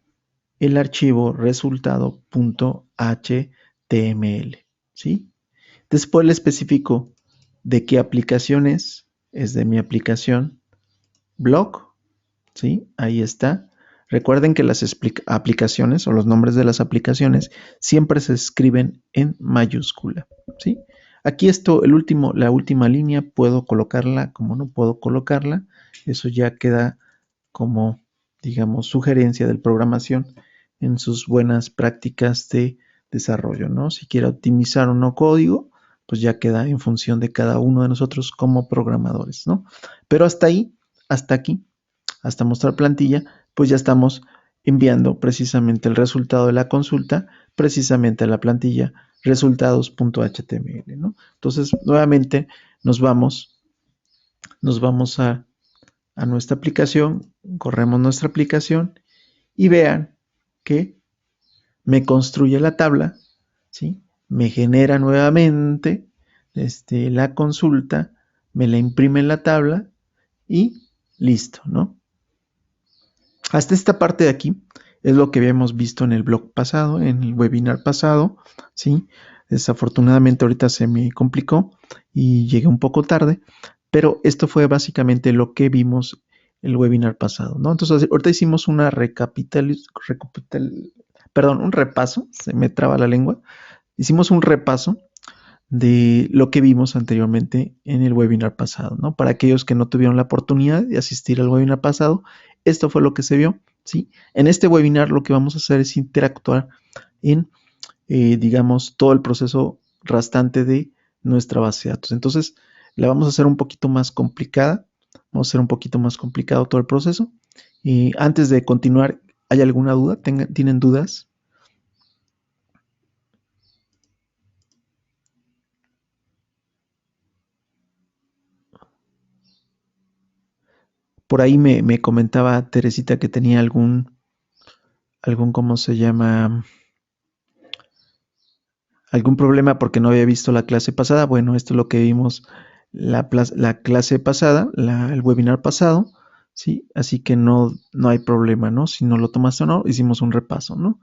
el archivo resultado.html, ¿sí? Después le especifico de qué aplicación es de mi aplicación blog, ¿sí? Ahí está. Recuerden que las aplicaciones o los nombres de las aplicaciones siempre se escriben en mayúscula, ¿sí? Aquí la última línea, puedo colocarla como no puedo colocarla. Eso ya queda como, digamos, sugerencia del programación en sus buenas prácticas de desarrollo, ¿no? Si quiere optimizar o no código, pues ya queda en función de cada uno de nosotros como programadores, ¿no? Pero hasta ahí, hasta aquí, hasta mostrar plantilla, pues ya estamos enviando precisamente el resultado de la consulta, precisamente a la plantilla resultados.html, ¿no? Entonces, nuevamente nos vamos a nuestra aplicación, corremos nuestra aplicación y vean que me construye la tabla, ¿sí? Me genera nuevamente la consulta, me la imprime en la tabla y listo, ¿no? Hasta esta parte de aquí es lo que habíamos visto en el blog pasado, en el webinar pasado, ¿sí? Desafortunadamente ahorita se me complicó y llegué un poco tarde, pero esto fue básicamente lo que vimos el webinar pasado, ¿no? Entonces ahorita hicimos una perdón, un repaso, se me traba la lengua, hicimos un repaso de lo que vimos anteriormente en el webinar pasado, ¿no? Para aquellos que no tuvieron la oportunidad de asistir al webinar pasado, esto fue lo que se vio, ¿sí? En este webinar lo que vamos a hacer es interactuar en, digamos, todo el proceso restante de nuestra base de datos. Entonces, la vamos a hacer un poquito más complicada, vamos a hacer un poquito más complicado todo el proceso. Y antes de continuar, ¿hay alguna duda? ¿Tienen dudas? Por ahí me comentaba Teresita que tenía ¿cómo se llama? Algún problema porque no había visto la clase pasada. Bueno, esto es lo que vimos la clase pasada, el webinar pasado, ¿sí? Así que no hay problema, ¿no? Si no lo tomaste o no, hicimos un repaso, ¿no?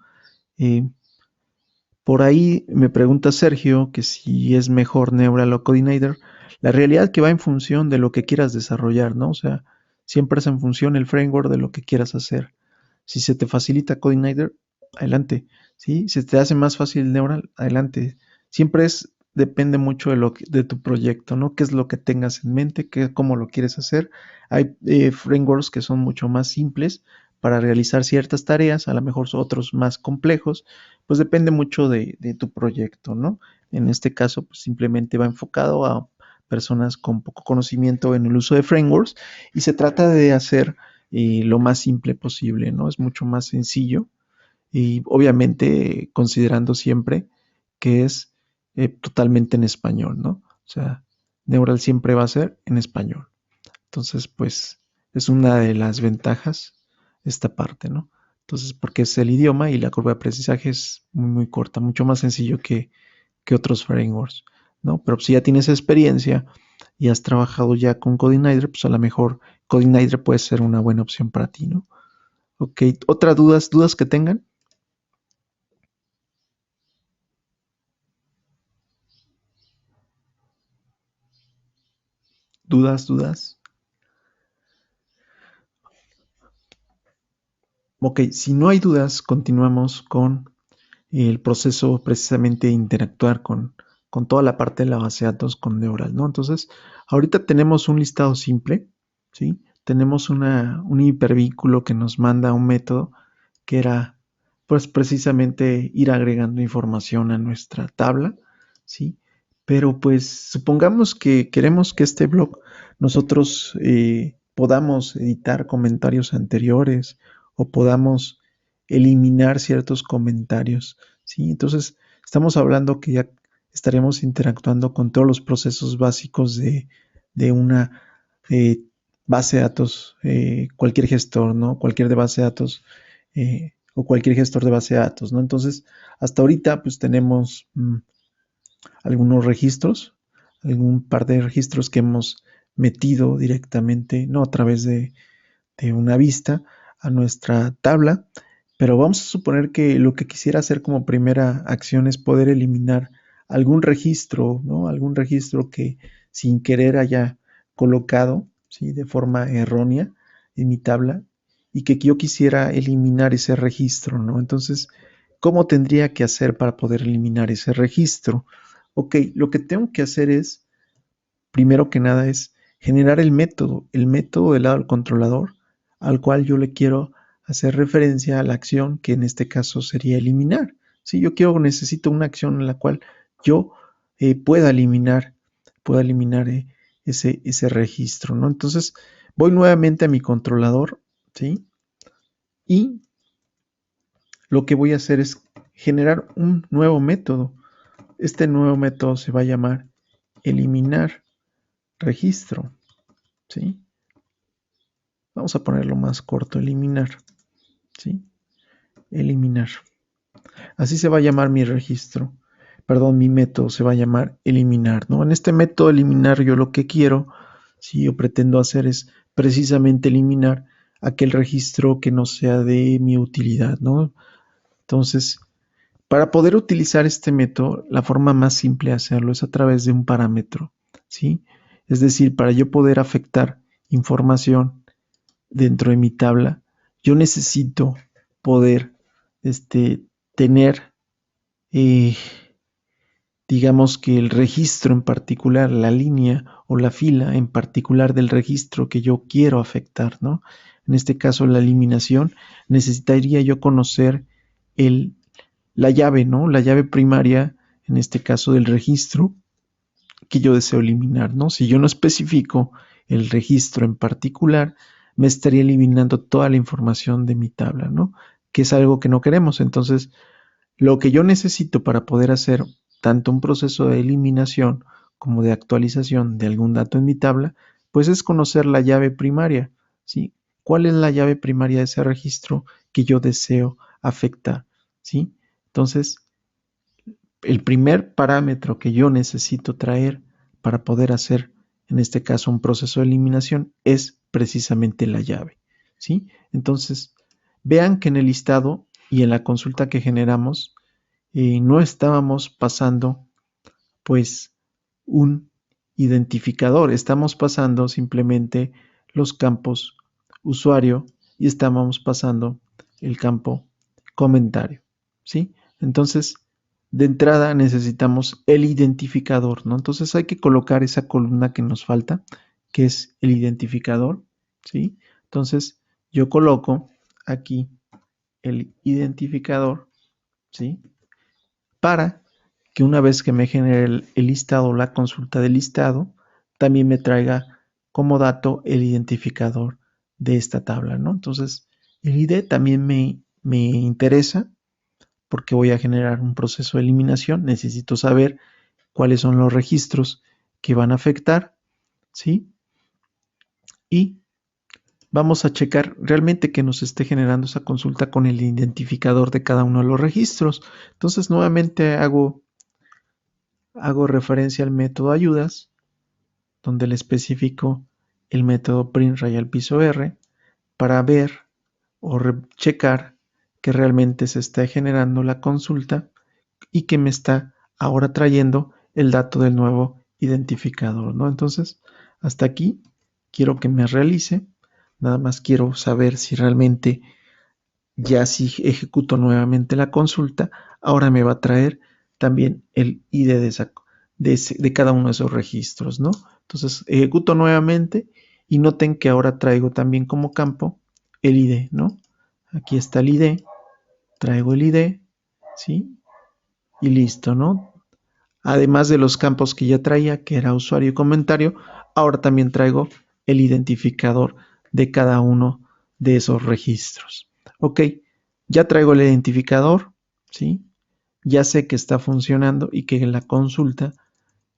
Eh, por ahí me pregunta Sergio que si es mejor Neural o Coordinator. La realidad que va en función de lo que quieras desarrollar, ¿no? O sea, siempre es en función el framework de lo que quieras hacer. Si se te facilita Coordinator, adelante. ¿Sí? Si se te hace más fácil Neural, adelante. Siempre depende mucho de tu proyecto, ¿no? ¿Qué es lo que tengas en mente? ¿Cómo lo quieres hacer? Hay frameworks que son mucho más simples para realizar ciertas tareas, a lo mejor son otros más complejos, pues depende mucho de tu proyecto, ¿no? En este caso, pues simplemente va enfocado a personas con poco conocimiento en el uso de frameworks y se trata de hacer lo más simple posible, ¿no? Es mucho más sencillo y obviamente considerando siempre que es totalmente en español, ¿no? O sea, Neural siempre va a ser en español. Entonces, pues es una de las ventajas esta parte, ¿no? Entonces, porque es el idioma y la curva de aprendizaje es muy, muy corta, mucho más sencillo que otros frameworks, ¿no? Pero si ya tienes experiencia y has trabajado ya con CodeIgniter, pues a lo mejor CodeIgniter puede ser una buena opción para ti, ¿no? Ok, ¿otras dudas que tengan? ¿Dudas? Ok, si no hay dudas, continuamos con el proceso precisamente de interactuar con toda la parte de la base de datos con Neural, ¿no? Entonces, ahorita tenemos un listado simple, ¿sí? Tenemos un hipervínculo que nos manda un método que era, pues, precisamente ir agregando información a nuestra tabla, ¿sí? Pero, pues, supongamos que queremos que este blog nosotros podamos editar comentarios anteriores o podamos eliminar ciertos comentarios, ¿sí? Entonces, estamos hablando que ya estaremos interactuando con todos los procesos básicos de una eh, base de datos, cualquier gestor, ¿no? Cualquier de base de datos o cualquier gestor de base de datos, ¿no? Entonces, hasta ahorita, pues tenemos algunos registros, algún par de registros que hemos metido directamente, no a través de una vista a nuestra tabla, pero vamos a suponer que lo que quisiera hacer como primera acción es poder eliminar algún registro, ¿no? Algún registro que sin querer haya colocado, ¿sí? De forma errónea en mi tabla y que yo quisiera eliminar ese registro, ¿no? Entonces, ¿cómo tendría que hacer para poder eliminar ese registro? Ok, lo que tengo que hacer es, primero que nada, es generar el método del lado del controlador, al cual yo le quiero hacer referencia a la acción que en este caso sería eliminar. Si yo necesito una acción en la cual yo pueda eliminar ese registro, ¿no? Entonces voy nuevamente a mi controlador, ¿sí? Y lo que voy a hacer es generar un nuevo método. Este nuevo método se va a llamar eliminar registro, ¿sí? Vamos a ponerlo más corto, eliminar, ¿sí? Eliminar. Así se va a llamar mi registro. Perdón, mi método se va a llamar eliminar, ¿no? En este método eliminar yo lo que quiero, si yo pretendo hacer es precisamente eliminar aquel registro que no sea de mi utilidad, ¿no? Entonces, para poder utilizar este método, la forma más simple de hacerlo es a través de un parámetro, ¿sí? Es decir, para yo poder afectar información dentro de mi tabla, yo necesito poder tener, eh, digamos que el registro en particular, la línea o la fila en particular del registro que yo quiero afectar, ¿no? En este caso, la eliminación, necesitaría yo conocer el, la llave, ¿no? La llave primaria, en este caso del registro que yo deseo eliminar, ¿no? Si yo no especifico el registro en particular, me estaría eliminando toda la información de mi tabla, ¿no? Que es algo que no queremos. Entonces, lo que yo necesito para poder hacer tanto un proceso de eliminación como de actualización de algún dato en mi tabla, pues es conocer la llave primaria, ¿sí? ¿Cuál es la llave primaria de ese registro que yo deseo afectar, ¿sí? Entonces, el primer parámetro que yo necesito traer para poder hacer, en este caso, un proceso de eliminación es precisamente la llave, ¿sí? Entonces, vean que en el listado y en la consulta que generamos, no estábamos pasando, pues, un identificador, estamos pasando simplemente los campos usuario y estamos pasando el campo comentario, ¿sí? Entonces, de entrada necesitamos el identificador, ¿no? Entonces hay que colocar esa columna que nos falta, que es el identificador, ¿sí? Entonces yo coloco aquí el identificador, ¿sí? Para que una vez que me genere el listado, la consulta del listado, también me traiga como dato el identificador de esta tabla, ¿no? Entonces, el ID también me interesa porque voy a generar un proceso de eliminación. Necesito saber cuáles son los registros que van a afectar, ¿sí? Y vamos a checar realmente que nos esté generando esa consulta con el identificador de cada uno de los registros. Entonces, nuevamente hago referencia al método ayudas donde le especifico el método print raya al piso R para ver o checar que realmente se está generando la consulta y que me está ahora trayendo el dato del nuevo identificador, ¿no? Entonces, hasta aquí quiero que me realice. Nada más quiero saber si realmente ya si ejecuto nuevamente la consulta, ahora me va a traer también el ID de cada uno de esos registros, ¿no? Entonces, ejecuto nuevamente y noten que ahora traigo también como campo el ID, ¿no? Aquí está el ID, traigo el ID, ¿sí? Y listo, ¿no? Además de los campos que ya traía, que era usuario y comentario, ahora también traigo el identificador de cada uno de esos registros. Ok, ya traigo el identificador, ¿sí? Ya sé que está funcionando y que en la consulta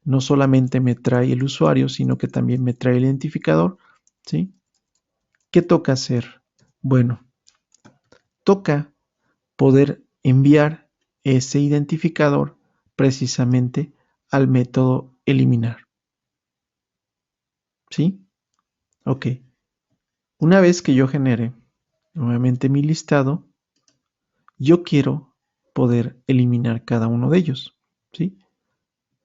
no solamente me trae el usuario, sino que también me trae el identificador, ¿sí? ¿Qué toca hacer? Bueno, toca poder enviar ese identificador precisamente al método eliminar. ¿Sí? Ok. Una vez que yo genere nuevamente mi listado, yo quiero poder eliminar cada uno de ellos. ¿Sí?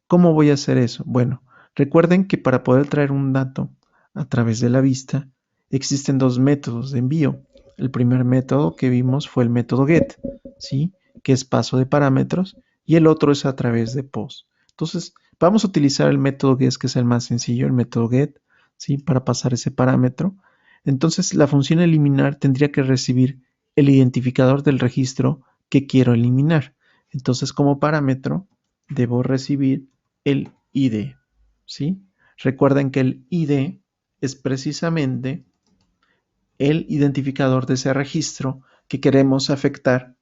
¿Cómo voy a hacer eso? Bueno, recuerden que para poder traer un dato a través de la vista, existen dos métodos de envío. El primer método que vimos fue el método get, ¿sí? Que es paso de parámetros, y el otro es a través de post. Entonces, vamos a utilizar el método get, que es el más sencillo, el método get, ¿sí? Para pasar ese parámetro. Entonces, la función eliminar tendría que recibir el identificador del registro que quiero eliminar. Entonces, como parámetro, debo recibir el ID, ¿sí? Recuerden que el ID es precisamente el identificador de ese registro que queremos afectar,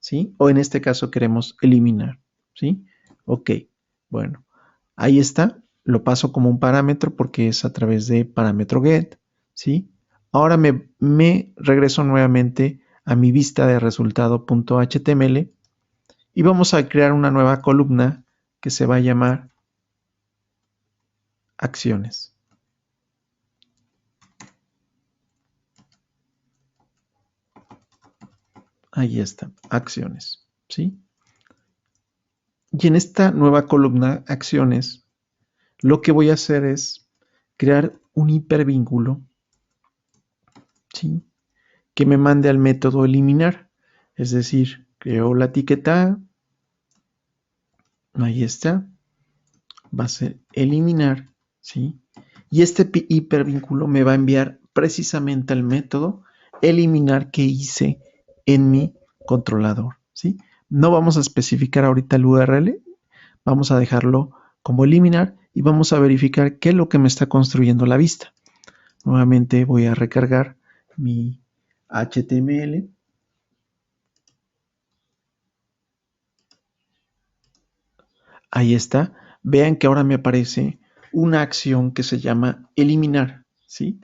¿sí? O en este caso queremos eliminar, ¿sí? Ok, bueno, ahí está, lo paso como un parámetro porque es a través de parámetro get, ¿sí? Ahora me regreso nuevamente a mi vista de resultado.html y vamos a crear una nueva columna que se va a llamar acciones. Ahí está, acciones, ¿sí? Y en esta nueva columna, acciones, lo que voy a hacer es crear un hipervínculo, ¿sí? Que me mande al método eliminar. Es decir, creo la etiqueta, ahí está, va a ser eliminar, ¿sí? Y este hipervínculo me va a enviar precisamente al método eliminar que hice en mi controlador, ¿sí? No vamos a especificar ahorita el URL, vamos a dejarlo como eliminar y vamos a verificar qué es lo que me está construyendo la vista. Nuevamente voy a recargar mi HTML. Ahí está. Vean que ahora me aparece una acción que se llama eliminar, ¿sí?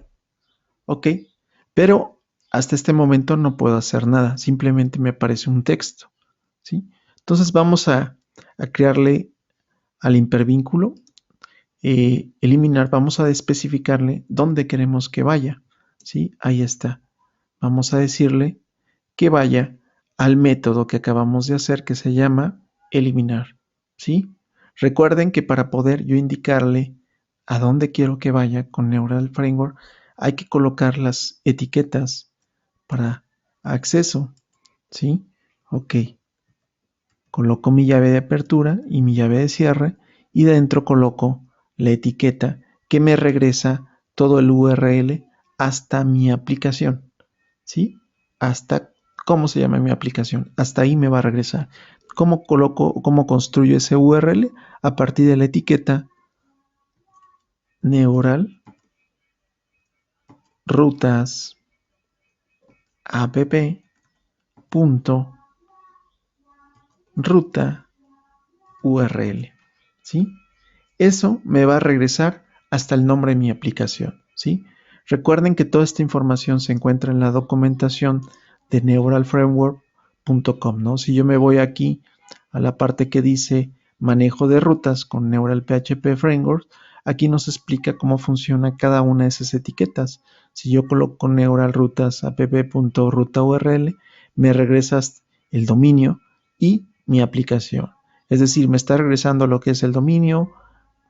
Ok, pero hasta este momento no puedo hacer nada, simplemente me aparece un texto, ¿sí? Entonces vamos a crearle al hipervínculo, eliminar, vamos a especificarle dónde queremos que vaya, ¿sí? Ahí está. Vamos a decirle que vaya al método que acabamos de hacer que se llama eliminar, ¿sí? Recuerden que para poder yo indicarle a dónde quiero que vaya con Neural Framework, hay que colocar las etiquetas para acceso, ¿sí? Ok. Coloco mi llave de apertura y mi llave de cierre y dentro coloco la etiqueta que me regresa todo el URL hasta mi aplicación, ¿sí? Hasta cómo se llama mi aplicación. Hasta ahí me va a regresar. ¿Cómo coloco, cómo construyo ese URL? A partir de la etiqueta neural rutas app punto ruta URL, ¿sí? Eso me va a regresar hasta el nombre de mi aplicación, ¿sí? Recuerden que toda esta información se encuentra en la documentación de neuralframework.com, ¿no? Si yo me voy aquí a la parte que dice manejo de rutas con Neural PHP Framework, aquí nos explica cómo funciona cada una de esas etiquetas. Si yo coloco neural rutas app.ruta.url, me regresas el dominio y mi aplicación. Es decir, me está regresando lo que es el dominio,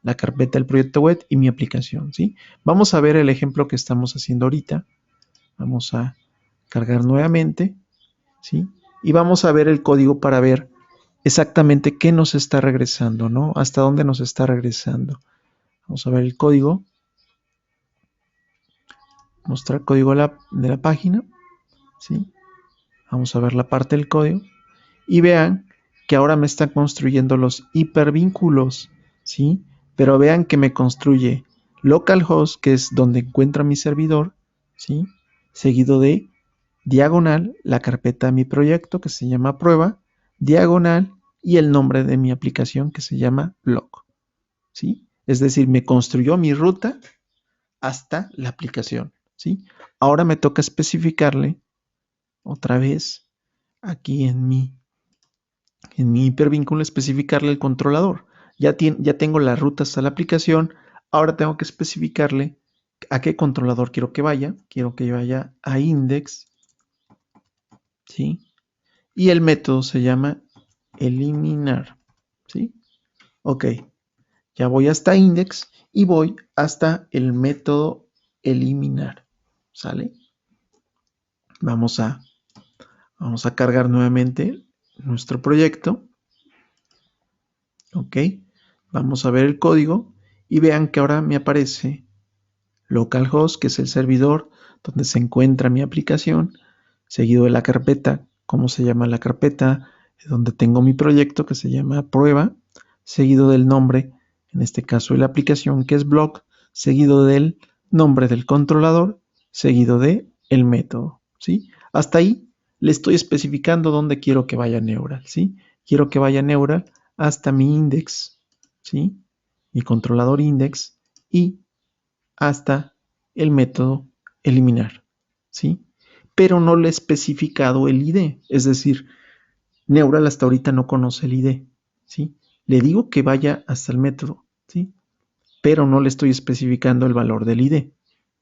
la carpeta del proyecto web y mi aplicación, ¿sí? Vamos a ver el ejemplo que estamos haciendo ahorita. Vamos a cargar nuevamente, ¿sí? Y vamos a ver el código para ver exactamente qué nos está regresando, ¿no? Hasta dónde nos está regresando. Vamos a ver el código. Mostrar código de la página, ¿sí? Vamos a ver la parte del código. Y vean que ahora me está construyendo los hipervínculos, ¿sí? Pero vean que me construye localhost, que es donde encuentra mi servidor, ¿sí? Seguido de diagonal, la carpeta de mi proyecto que se llama prueba, diagonal y el nombre de mi aplicación que se llama blog, ¿sí? Es decir, me construyó mi ruta hasta la aplicación, ¿sí? Ahora me toca especificarle otra vez aquí en mi hipervínculo, especificarle el controlador. Ya tengo la ruta hasta la aplicación, ahora tengo que especificarle a qué controlador quiero que vaya. Quiero que vaya a index, ¿sí? Y el método se llama eliminar, ¿sí? Ok, ya voy hasta index y voy hasta el método eliminar, ¿sale? Vamos a cargar nuevamente nuestro proyecto. Ok, vamos a ver el código y vean que ahora me aparece localhost, que es el servidor donde se encuentra mi aplicación, seguido de la carpeta. ¿Cómo se llama la carpeta? Donde tengo mi proyecto que se llama prueba, seguido del nombre, en este caso de la aplicación que es blog, seguido del nombre del controlador, seguido de el método, ¿sí? Hasta ahí le estoy especificando dónde quiero que vaya Neural, ¿sí? Quiero que vaya Neural hasta mi index, ¿sí? Mi controlador index y hasta el método eliminar, ¿sí? Pero no le he especificado el ID, es decir, Neural hasta ahorita no conoce el ID, ¿sí? Le digo que vaya hasta el método, ¿sí? Pero no le estoy especificando el valor del ID,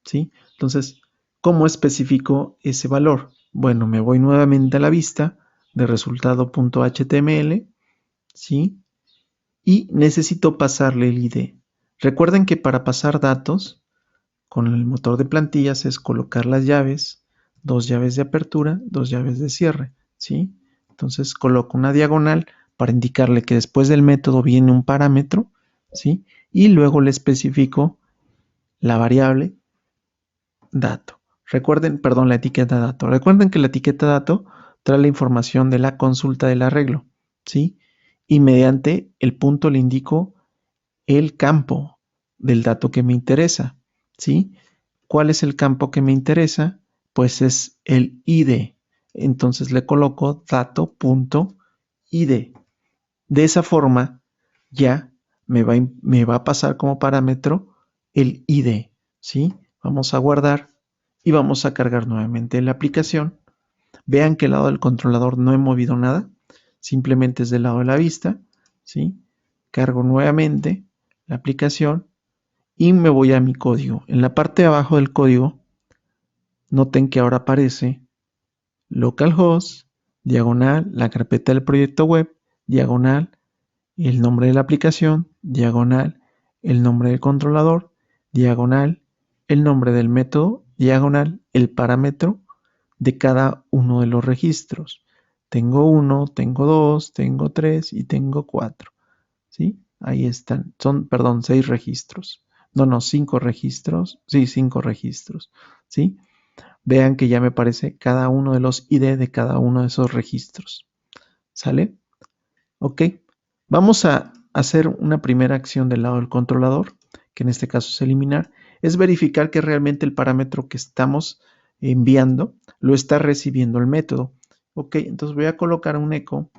¿sí? Entonces, ¿cómo especifico ese valor? Bueno, me voy nuevamente a la vista de resultado.html, ¿sí? Y necesito pasarle el ID. Recuerden que para pasar datos con el motor de plantillas es colocar las llaves, 2 llaves de apertura, 2 llaves de cierre, ¿sí? Entonces coloco una diagonal para indicarle que después del método viene un parámetro, ¿sí? Y luego le especifico la variable dato. Recuerden, perdón, la etiqueta dato. Recuerden que la etiqueta dato trae la información de la consulta del arreglo, ¿sí? Y mediante el punto le indico el campo del dato que me interesa, ¿sí? ¿Cuál es el campo que me interesa? Pues es el ID. Entonces le coloco dato.id. De esa forma ya me va a pasar como parámetro el ID, ¿sí? Vamos a guardar y vamos a cargar nuevamente la aplicación. Vean que el lado del controlador no he movido nada, simplemente es del lado de la vista, ¿sí? Cargo nuevamente la aplicación y me voy a mi código. En la parte de abajo del código, noten que ahora aparece localhost, diagonal, la carpeta del proyecto web, diagonal, el nombre de la aplicación, diagonal, el nombre del controlador, diagonal, el nombre del método, diagonal, el parámetro de cada uno de los registros. Tengo 1, tengo 2, tengo 3 y tengo 4. ¿Sí? Ahí están. Son, perdón, 6 registros. No, 5 registros. Sí, 5 registros. ¿Sí? Vean que ya me aparece cada uno de los ID de cada uno de esos registros. ¿Sale? Ok. Vamos a hacer una primera acción del lado del controlador, que en este caso es eliminar. Es verificar que realmente el parámetro que estamos enviando lo está recibiendo el método. Ok, entonces voy a colocar un eco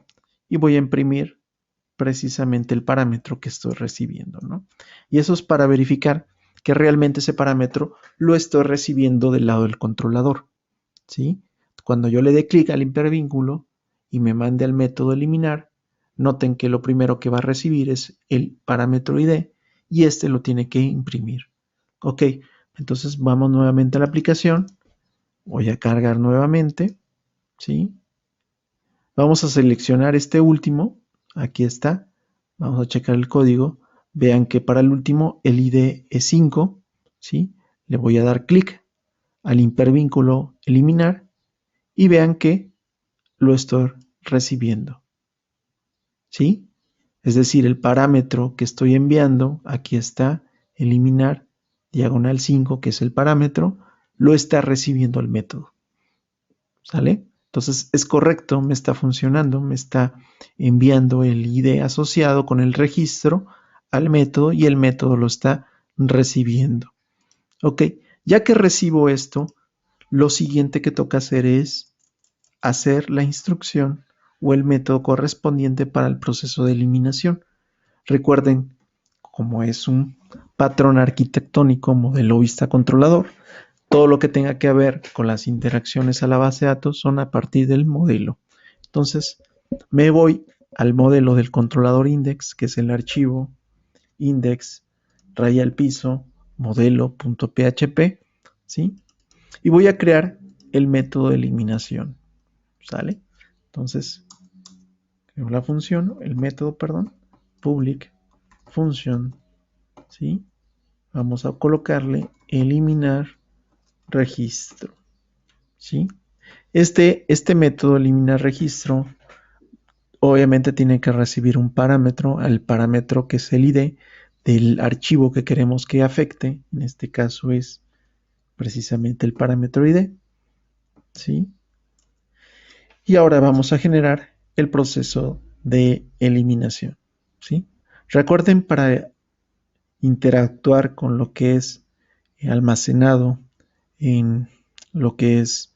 y voy a imprimir precisamente el parámetro que estoy recibiendo, ¿no? Y eso es para verificar que realmente ese parámetro lo estoy recibiendo del lado del controlador, ¿sí? Cuando yo le dé clic al hipervínculo y me mande al método eliminar, noten que lo primero que va a recibir es el parámetro ID y este lo tiene que imprimir. Ok, entonces vamos nuevamente a la aplicación. Voy a cargar nuevamente, ¿sí? Vamos a seleccionar este último. Aquí está. Vamos a checar el código. Vean que para el último el ID es 5, ¿sí? Le voy a dar clic al hipervínculo eliminar y vean que lo estoy recibiendo, ¿sí? Es decir, el parámetro que estoy enviando, aquí está, eliminar diagonal 5, que es el parámetro, lo está recibiendo el método, ¿sale? Entonces es correcto, me está funcionando, me está enviando el ID asociado con el registro al método y el método lo está recibiendo. Ok, ya que recibo esto, lo siguiente que toca hacer es hacer la instrucción o el método correspondiente para el proceso de eliminación. Recuerden, como es un patrón arquitectónico modelo vista controlador, todo lo que tenga que ver con las interacciones a la base de datos son a partir del modelo. Entonces, me voy al modelo del controlador index, que es el archivo index raya al piso modelo.php, ¿sí? Y voy a crear el método de eliminación, ¿sale? Entonces, creo la función, el método, perdón, public function, ¿sí? Vamos a colocarle eliminar registro, ¿sí? Este método eliminar registro obviamente tiene que recibir un parámetro, al parámetro que es el ID del archivo que queremos que afecte, en este caso es precisamente el parámetro ID, ¿sí? Y ahora vamos a generar el proceso de eliminación, ¿sí? Recuerden, para interactuar con lo que es almacenado en lo que es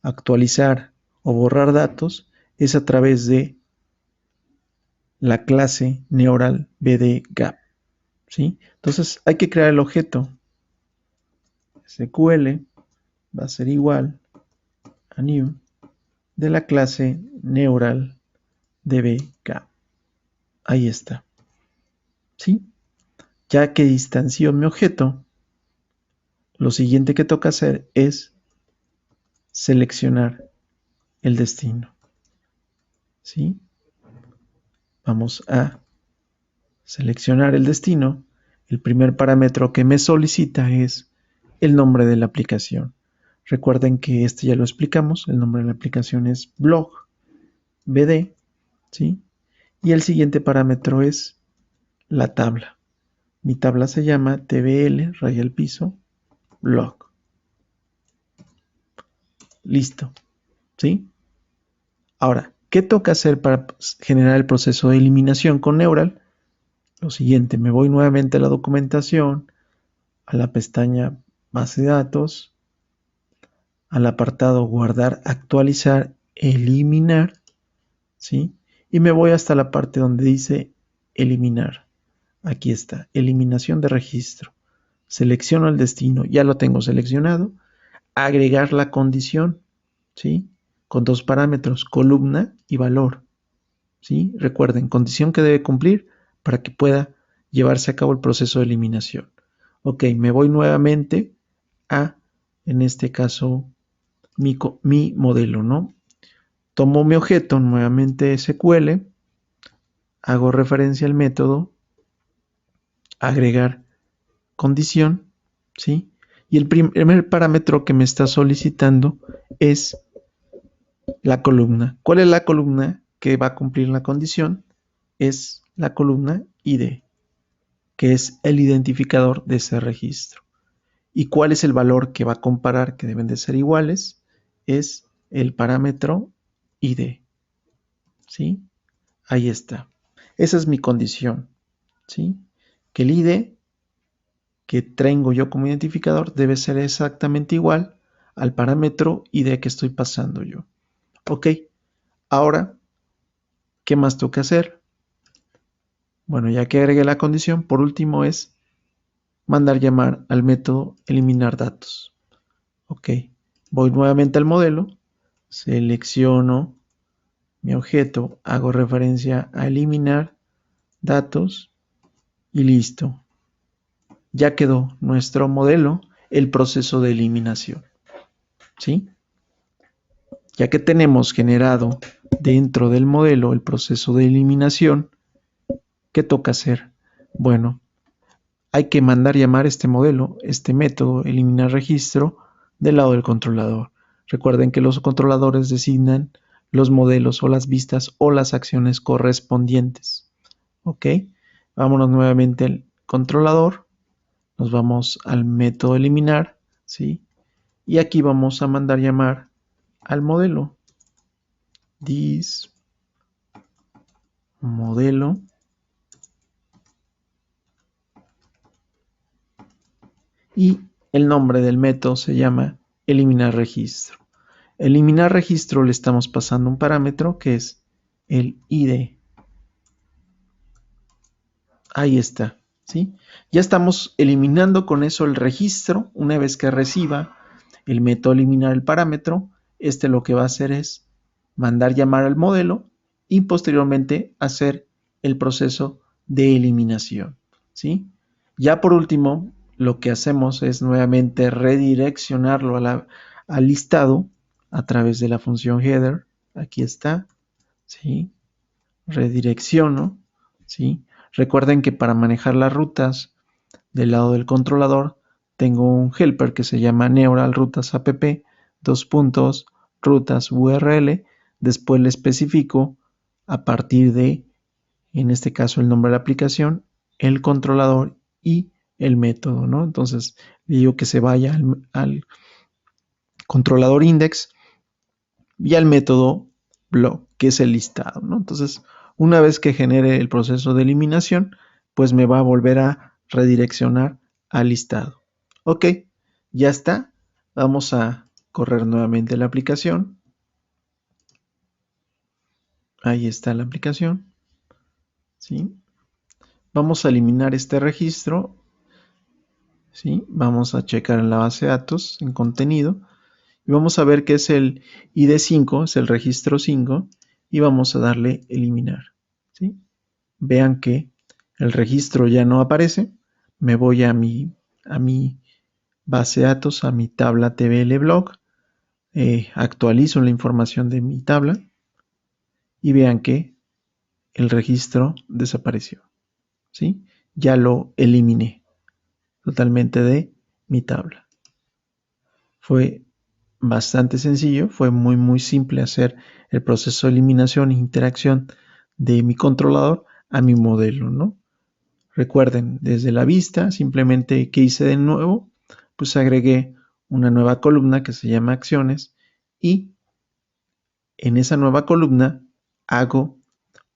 actualizar o borrar datos, es a través de la clase neural bdgap, ¿sí? Entonces hay que crear el objeto SQL, va a ser igual a new de la clase neural dbgap. Ahí está, ¿sí? Ya que distancio mi objeto, lo siguiente que toca hacer es seleccionar el destino, ¿sí? Vamos a seleccionar el destino. El primer parámetro que me solicita es el nombre de la aplicación. Recuerden que este ya lo explicamos, el nombre de la aplicación es blog bd, ¿sí? Y el siguiente parámetro es la tabla. Mi tabla se llama tbl raya al piso blog. Listo, ¿sí? Ahora, ¿qué toca hacer para generar el proceso de eliminación con Neural? Lo siguiente, me voy nuevamente a la documentación, a la pestaña base de datos, al apartado guardar, actualizar, eliminar, ¿sí? Y me voy hasta la parte donde dice eliminar. Aquí está, eliminación de registro. Selecciono el destino, ya lo tengo seleccionado. Agregar la condición, ¿sí? Con dos parámetros, columna y valor, ¿sí? Recuerden, condición que debe cumplir para que pueda llevarse a cabo el proceso de eliminación. Ok, me voy nuevamente a, en este caso, mi modelo, ¿no? Tomo mi objeto, nuevamente SQL, hago referencia al método, agregar condición, ¿sí? Y el primer parámetro que me está solicitando es la columna. ¿Cuál es la columna que va a cumplir la condición? Es la columna ID, que es el identificador de ese registro. ¿Y cuál es el valor que va a comparar, que deben de ser iguales? Es el parámetro ID, ¿sí? Ahí está. Esa es mi condición, ¿sí? Que el ID que tengo yo como identificador debe ser exactamente igual al parámetro ID que estoy pasando yo. Ok, ahora, ¿qué más tengo que hacer? Bueno, ya que agregué la condición, por último es mandar llamar al método eliminar datos. Ok, voy nuevamente al modelo, selecciono mi objeto, hago referencia a eliminar datos, Y listo. Ya quedó nuestro modelo, el proceso de eliminación. ¿Sí? Ya que tenemos generado dentro del modelo el proceso de eliminación, ¿qué toca hacer? Bueno, hay que mandar llamar este modelo, este método, eliminar registro, del lado del controlador. Recuerden que los controladores designan los modelos o las vistas o las acciones correspondientes. ¿Ok? Vámonos nuevamente al controlador, nos vamos al método eliminar, ¿sí? Y aquí vamos a mandar llamar al modelo. This modelo y el nombre del método se llama eliminar registro. Eliminar registro le estamos pasando un parámetro que es el ID. Ahí está, ¿sí? Ya estamos eliminando con eso el registro. Una vez que reciba el método eliminar el parámetro, este lo que va a hacer es mandar llamar al modelo y posteriormente hacer el proceso de eliminación, ¿sí? Ya por último, lo que hacemos es nuevamente redireccionarlo al listado a través de la función header. Aquí está, ¿sí? Redirecciono, ¿sí? Recuerden que para manejar las rutas del lado del controlador tengo un helper que se llama neural rutas app, dos puntos, rutas URL, después le especifico a partir de, en este caso, el nombre de la aplicación, el controlador y el método, ¿no? Entonces le digo que se vaya al controlador index y al método block, que es el listado, ¿no? Entonces, una vez que genere el proceso de eliminación, pues me va a volver a redireccionar al listado. Ok, ya está. Vamos a correr nuevamente la aplicación. Ahí está la aplicación. ¿Sí? Vamos a eliminar este registro. ¿Sí? Vamos a checar en la base de datos, en contenido. Y vamos a ver que es el ID5, es el registro 5. Y vamos a darle eliminar. ¿Sí? Vean que el registro ya no aparece. Me voy a mi base de datos, a mi tabla TBL blog. Actualizo la información de mi tabla. Y vean que el registro desapareció. ¿Sí? Ya lo eliminé totalmente de mi tabla. Fue bastante sencillo, fue muy simple hacer el proceso de eliminación e interacción de mi controlador a mi modelo, ¿no? Recuerden, desde la vista, simplemente ¿qué hice de nuevo? Pues agregué una nueva columna que se llama acciones y en esa nueva columna hago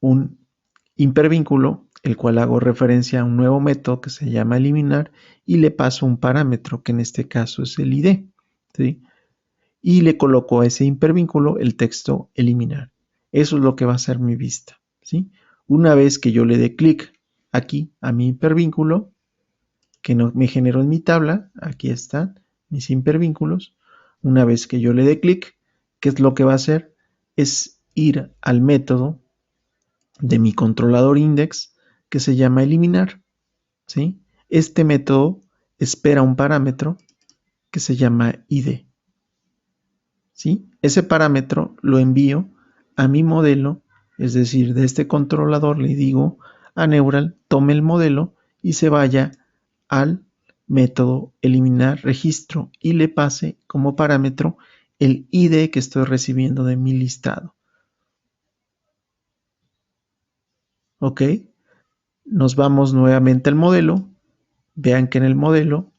un hipervínculo, el cual hago referencia a un nuevo método que se llama eliminar y le paso un parámetro que en este caso es el ID, ¿sí? Y le coloco a ese hipervínculo el texto eliminar. Eso es lo que va a ser mi vista, ¿sí? Una vez que yo le dé clic aquí a mi hipervínculo, que no me generó en mi tabla, aquí están mis hipervínculos. Una vez que yo le dé clic, ¿qué es lo que va a hacer? Es ir al método de mi controlador index que se llama eliminar, ¿sí? Este método espera un parámetro que se llama ID, ¿sí? Ese parámetro lo envío a mi modelo, es decir, de este controlador le digo a Neural, tome el modelo y se vaya al método eliminar registro y le pase como parámetro el ID que estoy recibiendo de mi listado. ¿Ok? Nos vamos nuevamente al modelo. Vean que en el modelo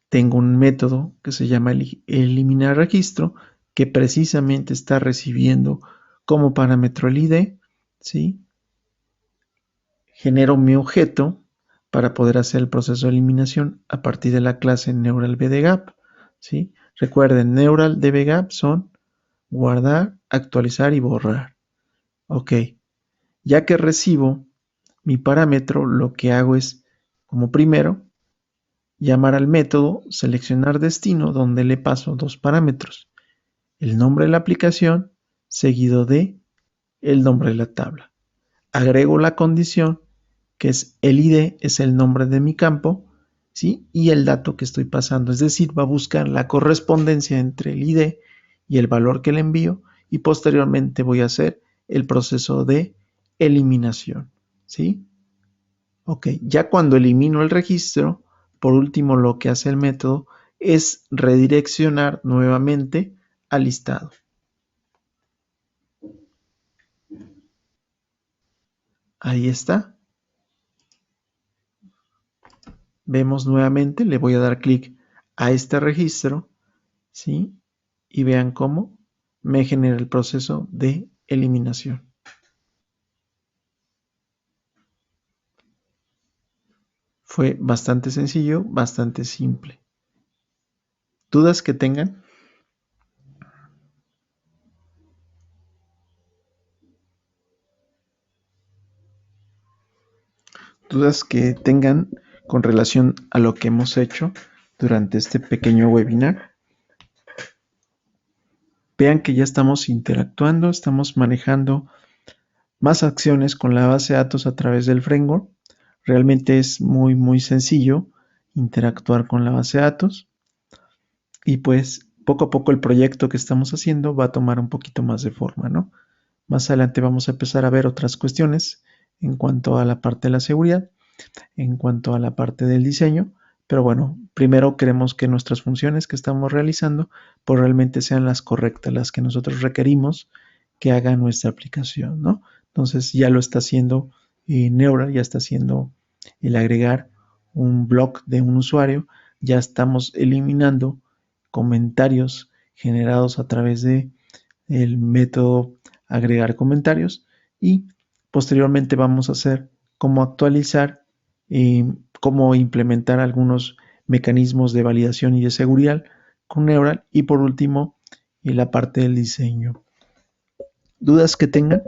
tengo un método que se llama eliminar registro que precisamente está recibiendo como parámetro el ID, ¿sí? Genero mi objeto para poder hacer el proceso de eliminación a partir de la clase NeuralDBGap, ¿sí? Recuerden, NeuralDBGap son guardar, actualizar y borrar. Ok, ya que recibo mi parámetro, lo que hago es, como primero, llamar al método seleccionar destino, donde le paso dos parámetros, el nombre de la aplicación seguido de el nombre de la tabla. Agrego la condición que es el ID, es el nombre de mi campo, ¿sí? Y el dato que estoy pasando, es decir, va a buscar la correspondencia entre el ID y el valor que le envío y posteriormente voy a hacer el proceso de eliminación, ¿sí? Ok, ya cuando elimino el registro, por último lo que hace el método es redireccionar nuevamente al listado. Ahí está. Vemos nuevamente, le voy a dar clic a este registro, ¿sí? Y vean cómo me genera el proceso de eliminación. Fue bastante sencillo, bastante simple. ¿Dudas que tengan? ¿Dudas que tengan con relación a lo que hemos hecho durante este pequeño webinar? Vean que ya estamos interactuando, estamos manejando más acciones con la base de datos a través del framework. Realmente es muy sencillo interactuar con la base de datos y pues poco a poco el proyecto que estamos haciendo va a tomar un poquito más de forma, ¿no? Más adelante vamos a empezar a ver otras cuestiones en cuanto a la parte de la seguridad, en cuanto a la parte del diseño, pero bueno, primero queremos que nuestras funciones que estamos realizando pues realmente sean las correctas, las que nosotros requerimos que haga nuestra aplicación, ¿no? Entonces ya lo está haciendo Neural, ya está haciendo el agregar un blog de un usuario, ya estamos eliminando comentarios generados a través de el método agregar comentarios y posteriormente vamos a hacer cómo actualizar y cómo implementar algunos mecanismos de validación y de seguridad con Neural y por último la parte del diseño. ¿Dudas que tengan?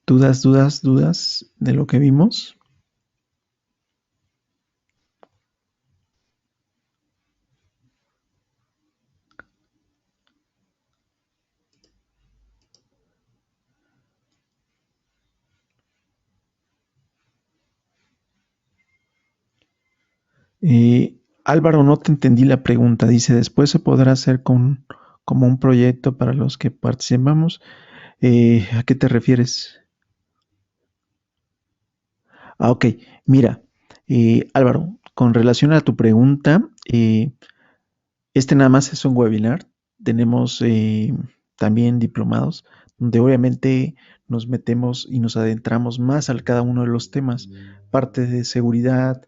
¿Dudas de lo que vimos? Álvaro, no te entendí la pregunta. Dice, después se podrá hacer como un proyecto para los que participamos. ¿A qué te refieres? Ok, mira, Álvaro, con relación a tu pregunta, este nada más es un webinar. Tenemos también diplomados, donde obviamente nos metemos y nos adentramos más a cada uno de los temas, parte de seguridad,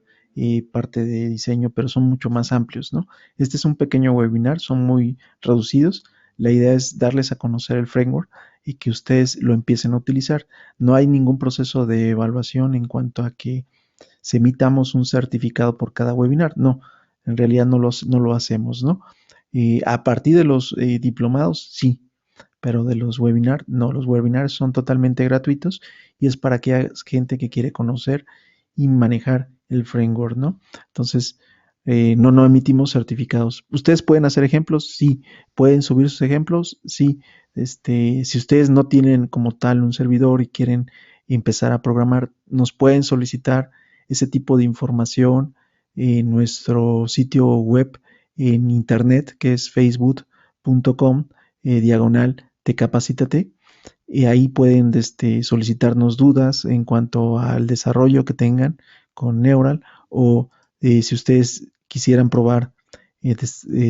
parte de diseño, pero son mucho más amplios, ¿no? Este es un pequeño webinar, son muy reducidos. La idea es darles a conocer el framework y que ustedes lo empiecen a utilizar. No hay ningún proceso de evaluación en cuanto a que se emitamos un certificado por cada webinar. No, en realidad no lo hacemos, ¿no? A partir de los diplomados, sí, pero de los webinars, no, los webinars son totalmente gratuitos y es para aquella gente que quiere conocer y manejar el framework, ¿no? Entonces, no emitimos certificados. ¿Ustedes pueden hacer ejemplos? Sí. ¿Pueden subir sus ejemplos? Sí. Si ustedes no tienen como tal un servidor y quieren empezar a programar, nos pueden solicitar ese tipo de información en nuestro sitio web en internet que es facebook.com diagonal te capacítate y ahí pueden solicitarnos dudas en cuanto al desarrollo que tengan con Neural o si ustedes quisieran probar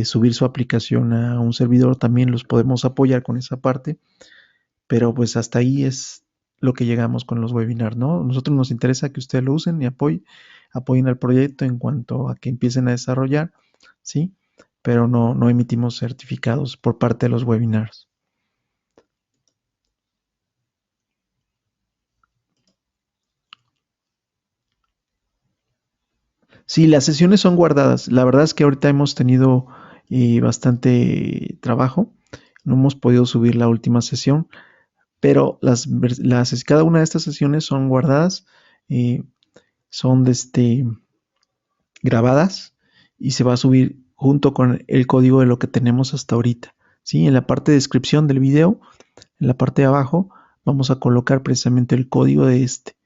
subir su aplicación a un servidor, también los podemos apoyar con esa parte, pero pues hasta ahí es lo que llegamos con los webinars, ¿no? Nosotros nos interesa que ustedes lo usen y apoyen al proyecto en cuanto a que empiecen a desarrollar, ¿sí? Pero no emitimos certificados por parte de los webinars. Sí, las sesiones son guardadas. La verdad es que ahorita hemos tenido bastante trabajo. No hemos podido subir la última sesión, pero cada una de estas sesiones son guardadas, son grabadas y se va a subir junto con el código de lo que tenemos hasta ahorita. ¿Sí? En la parte de descripción del video, en la parte de abajo, vamos a colocar precisamente el código de este.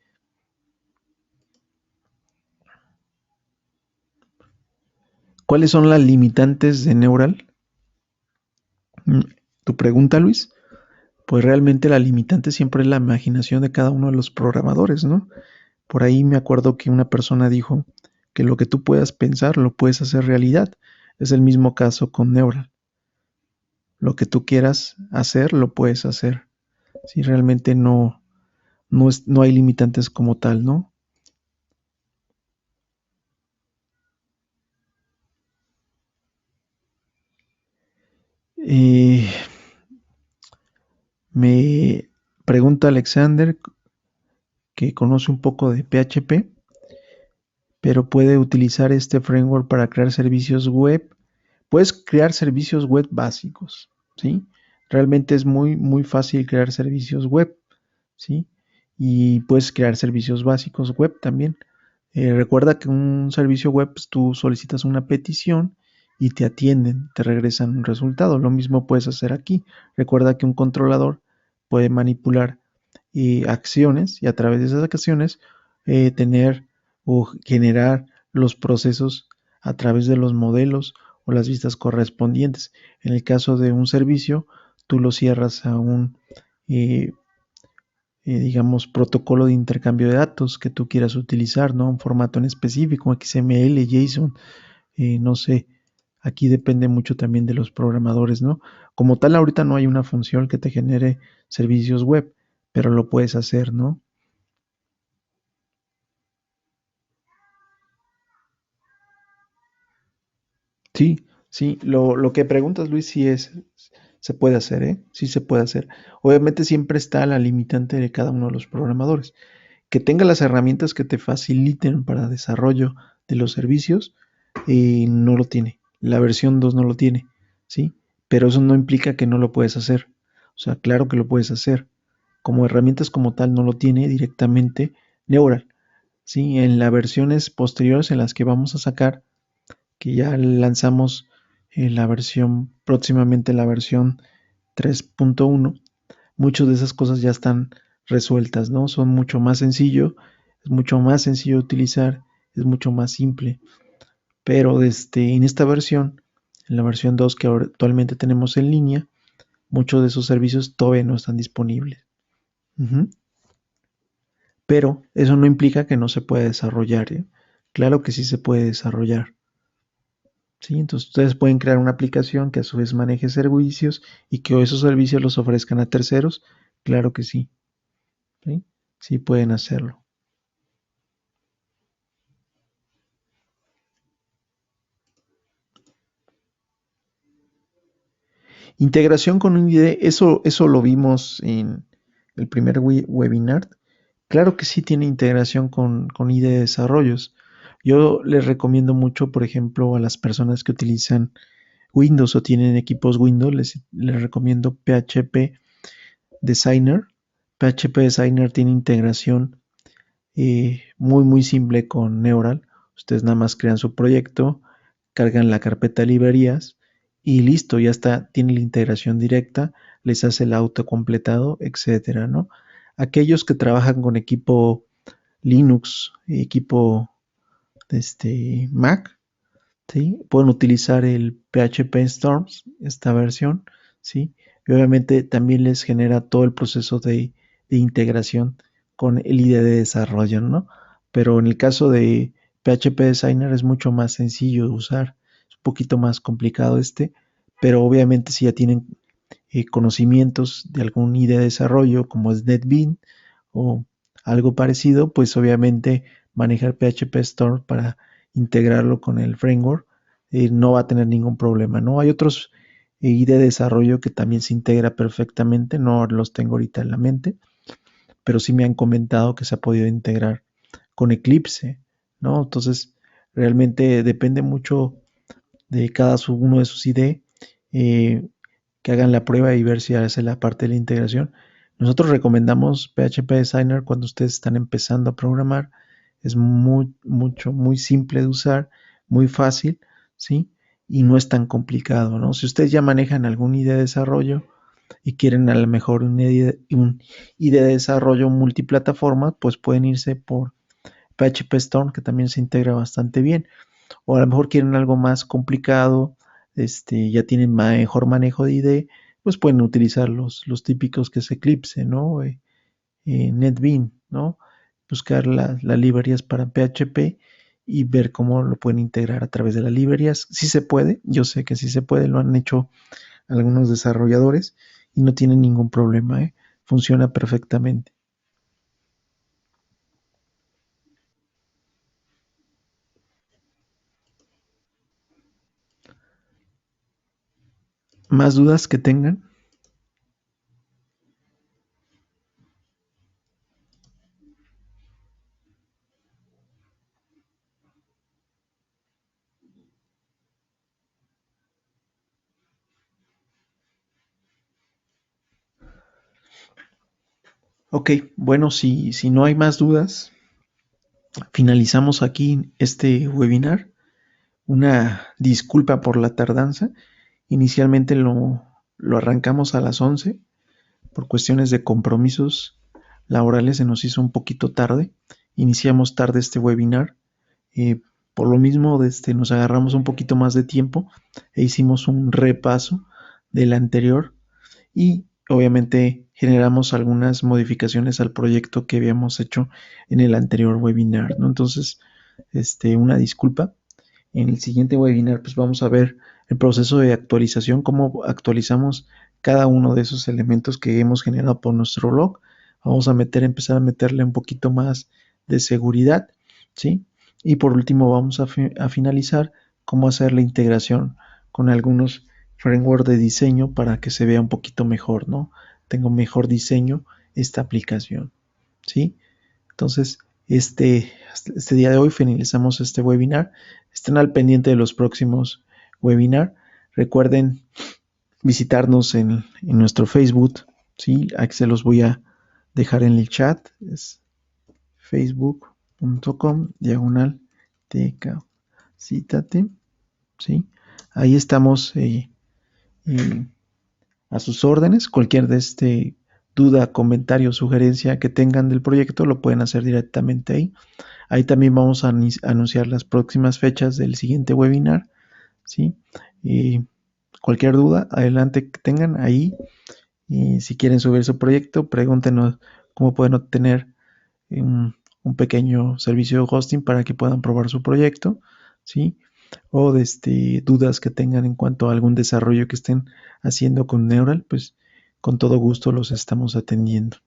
¿Cuáles son las limitantes de Neural? Tu pregunta, Luis. Pues realmente la limitante siempre es la imaginación de cada uno de los programadores, ¿no? Por ahí me acuerdo que una persona dijo que lo que tú puedas pensar lo puedes hacer realidad. Es el mismo caso con Neural. Lo que tú quieras hacer, lo puedes hacer. Si realmente no hay limitantes como tal, ¿no? Eh, Me pregunta Alexander, que conoce un poco de PHP, pero puede utilizar este framework para crear servicios web. Puedes crear servicios web básicos, ¿sí? Realmente es muy fácil crear servicios web, ¿sí? Y puedes crear servicios básicos web también. Recuerda que un servicio web, pues, tú solicitas una petición y te atienden, te regresan un resultado. Lo mismo puedes hacer aquí. Recuerda que un controlador puede manipular acciones y a través de esas acciones tener o generar los procesos a través de los modelos o las vistas correspondientes. En el caso de un servicio, tú lo cierras a un eh, digamos, protocolo de intercambio de datos que tú quieras utilizar, ¿no? Un formato en específico, XML, JSON, no sé. Aquí depende mucho también de los programadores, ¿no? Como tal, ahorita no hay una función que te genere servicios web, pero lo puedes hacer, ¿no? Sí, sí, lo que preguntas, Luis, sí se puede hacer, ¿eh? Sí se puede hacer. Obviamente siempre está la limitante de cada uno de los programadores. Que tenga las herramientas que te faciliten para desarrollo de los servicios, no lo tiene. La versión 2 no lo tiene, ¿sí? Pero eso no implica que no lo puedes hacer. O sea, claro que lo puedes hacer. Como herramientas como tal no lo tiene directamente Neural, ¿sí? En las versiones posteriores en las que vamos a sacar, que ya lanzamos la versión, próximamente la versión 3.1, muchas de esas cosas ya están resueltas, ¿no? Son mucho más sencillo, es mucho más sencillo de utilizar, es mucho más simple. Pero en esta versión, en la versión 2 que actualmente tenemos en línea, muchos de esos servicios todavía no están disponibles. Ujú. Pero eso no implica que no se pueda desarrollar, ¿eh? Claro que sí se puede desarrollar. ¿Sí? Entonces ustedes pueden crear una aplicación que a su vez maneje servicios y que esos servicios los ofrezcan a terceros. Claro que sí. ¿Sí? Sí pueden hacerlo. Integración con un IDE, eso lo vimos en el primer webinar. Claro que sí tiene integración con IDE de desarrollos. Yo les recomiendo mucho, por ejemplo, a las personas que utilizan Windows o tienen equipos Windows, les recomiendo PHP Designer. PHP Designer tiene integración muy simple con Neural. Ustedes nada más crean su proyecto, cargan la carpeta de librerías y listo, ya está, tiene la integración directa, les hace el autocompletado, etcétera, ¿no? Aquellos que trabajan con equipo Linux, equipo Mac, ¿sí? Pueden utilizar el PHP Storms, esta versión, ¿sí? Y obviamente también les genera todo el proceso de integración con el IDE de desarrollo, ¿no? Pero en el caso de PHP Designer es mucho más sencillo de usar, es un poquito más complicado pero obviamente si ya tienen conocimientos de algún IDE de desarrollo como es NetBeans o algo parecido, pues obviamente manejar PHP Storm para integrarlo con el framework no va a tener ningún problema, ¿no? Hay otros IDE de desarrollo que también se integra perfectamente, no los tengo ahorita en la mente, pero sí me han comentado que se ha podido integrar con Eclipse, ¿no? Entonces, realmente depende mucho de cada uno de sus IDE, que hagan la prueba y ver si hace la parte de la integración. Nosotros recomendamos PHP Designer cuando ustedes están empezando a programar. Es muy simple de usar, muy fácil, ¿sí? y no es tan complicado, ¿no? Si ustedes ya manejan algún IDE de desarrollo y quieren a lo mejor un IDE de desarrollo multiplataforma, pues pueden irse por PHP Storm, que también se integra bastante bien. O a lo mejor quieren algo más complicado, ya tienen mejor manejo de IDE, pues pueden utilizar los típicos que es Eclipse, ¿no? NetBeans, ¿no? Buscar las librerías para PHP y ver cómo lo pueden integrar a través de las librerías. Sí se puede, yo sé que sí se puede, lo han hecho algunos desarrolladores y no tienen ningún problema, ¿eh? Funciona perfectamente. ¿Más dudas que tengan? Ok, bueno, si no hay más dudas, finalizamos aquí este webinar. Una disculpa por la tardanza. Inicialmente lo arrancamos a las 11. Por cuestiones de compromisos laborales se nos hizo un poquito tarde. Iniciamos tarde este webinar. Eh, por lo mismo, nos agarramos un poquito más de tiempo e hicimos un repaso del anterior y obviamente generamos algunas modificaciones al proyecto que habíamos hecho en el anterior webinar, ¿no? Entonces, una disculpa. En el siguiente webinar, pues vamos a ver el proceso de actualización, cómo actualizamos cada uno de esos elementos que hemos generado por nuestro blog. Vamos a empezar a meterle un poquito más de seguridad, ¿sí? Y por último, vamos a finalizar cómo hacer la integración con algunos frameworks de diseño para que se vea un poquito mejor, ¿no? Tenga un mejor diseño esta aplicación, ¿sí? Entonces, este día de hoy finalizamos este webinar. Estén al pendiente de los próximos webinars. Recuerden visitarnos en nuestro Facebook. ¿Sí? Aquí se los voy a dejar en el chat. Es facebook.com/tk. ¿Sí? Ahí estamos eh, a sus órdenes. Cualquier duda, comentario, sugerencia que tengan del proyecto lo pueden hacer directamente ahí. Ahí también vamos a anunciar las próximas fechas del siguiente webinar, ¿sí? Y cualquier duda, adelante que tengan ahí. Y si quieren subir su proyecto, pregúntenos cómo pueden obtener un pequeño servicio de hosting para que puedan probar su proyecto, ¿sí? O dudas que tengan en cuanto a algún desarrollo que estén haciendo con Neural, pues con todo gusto los estamos atendiendo.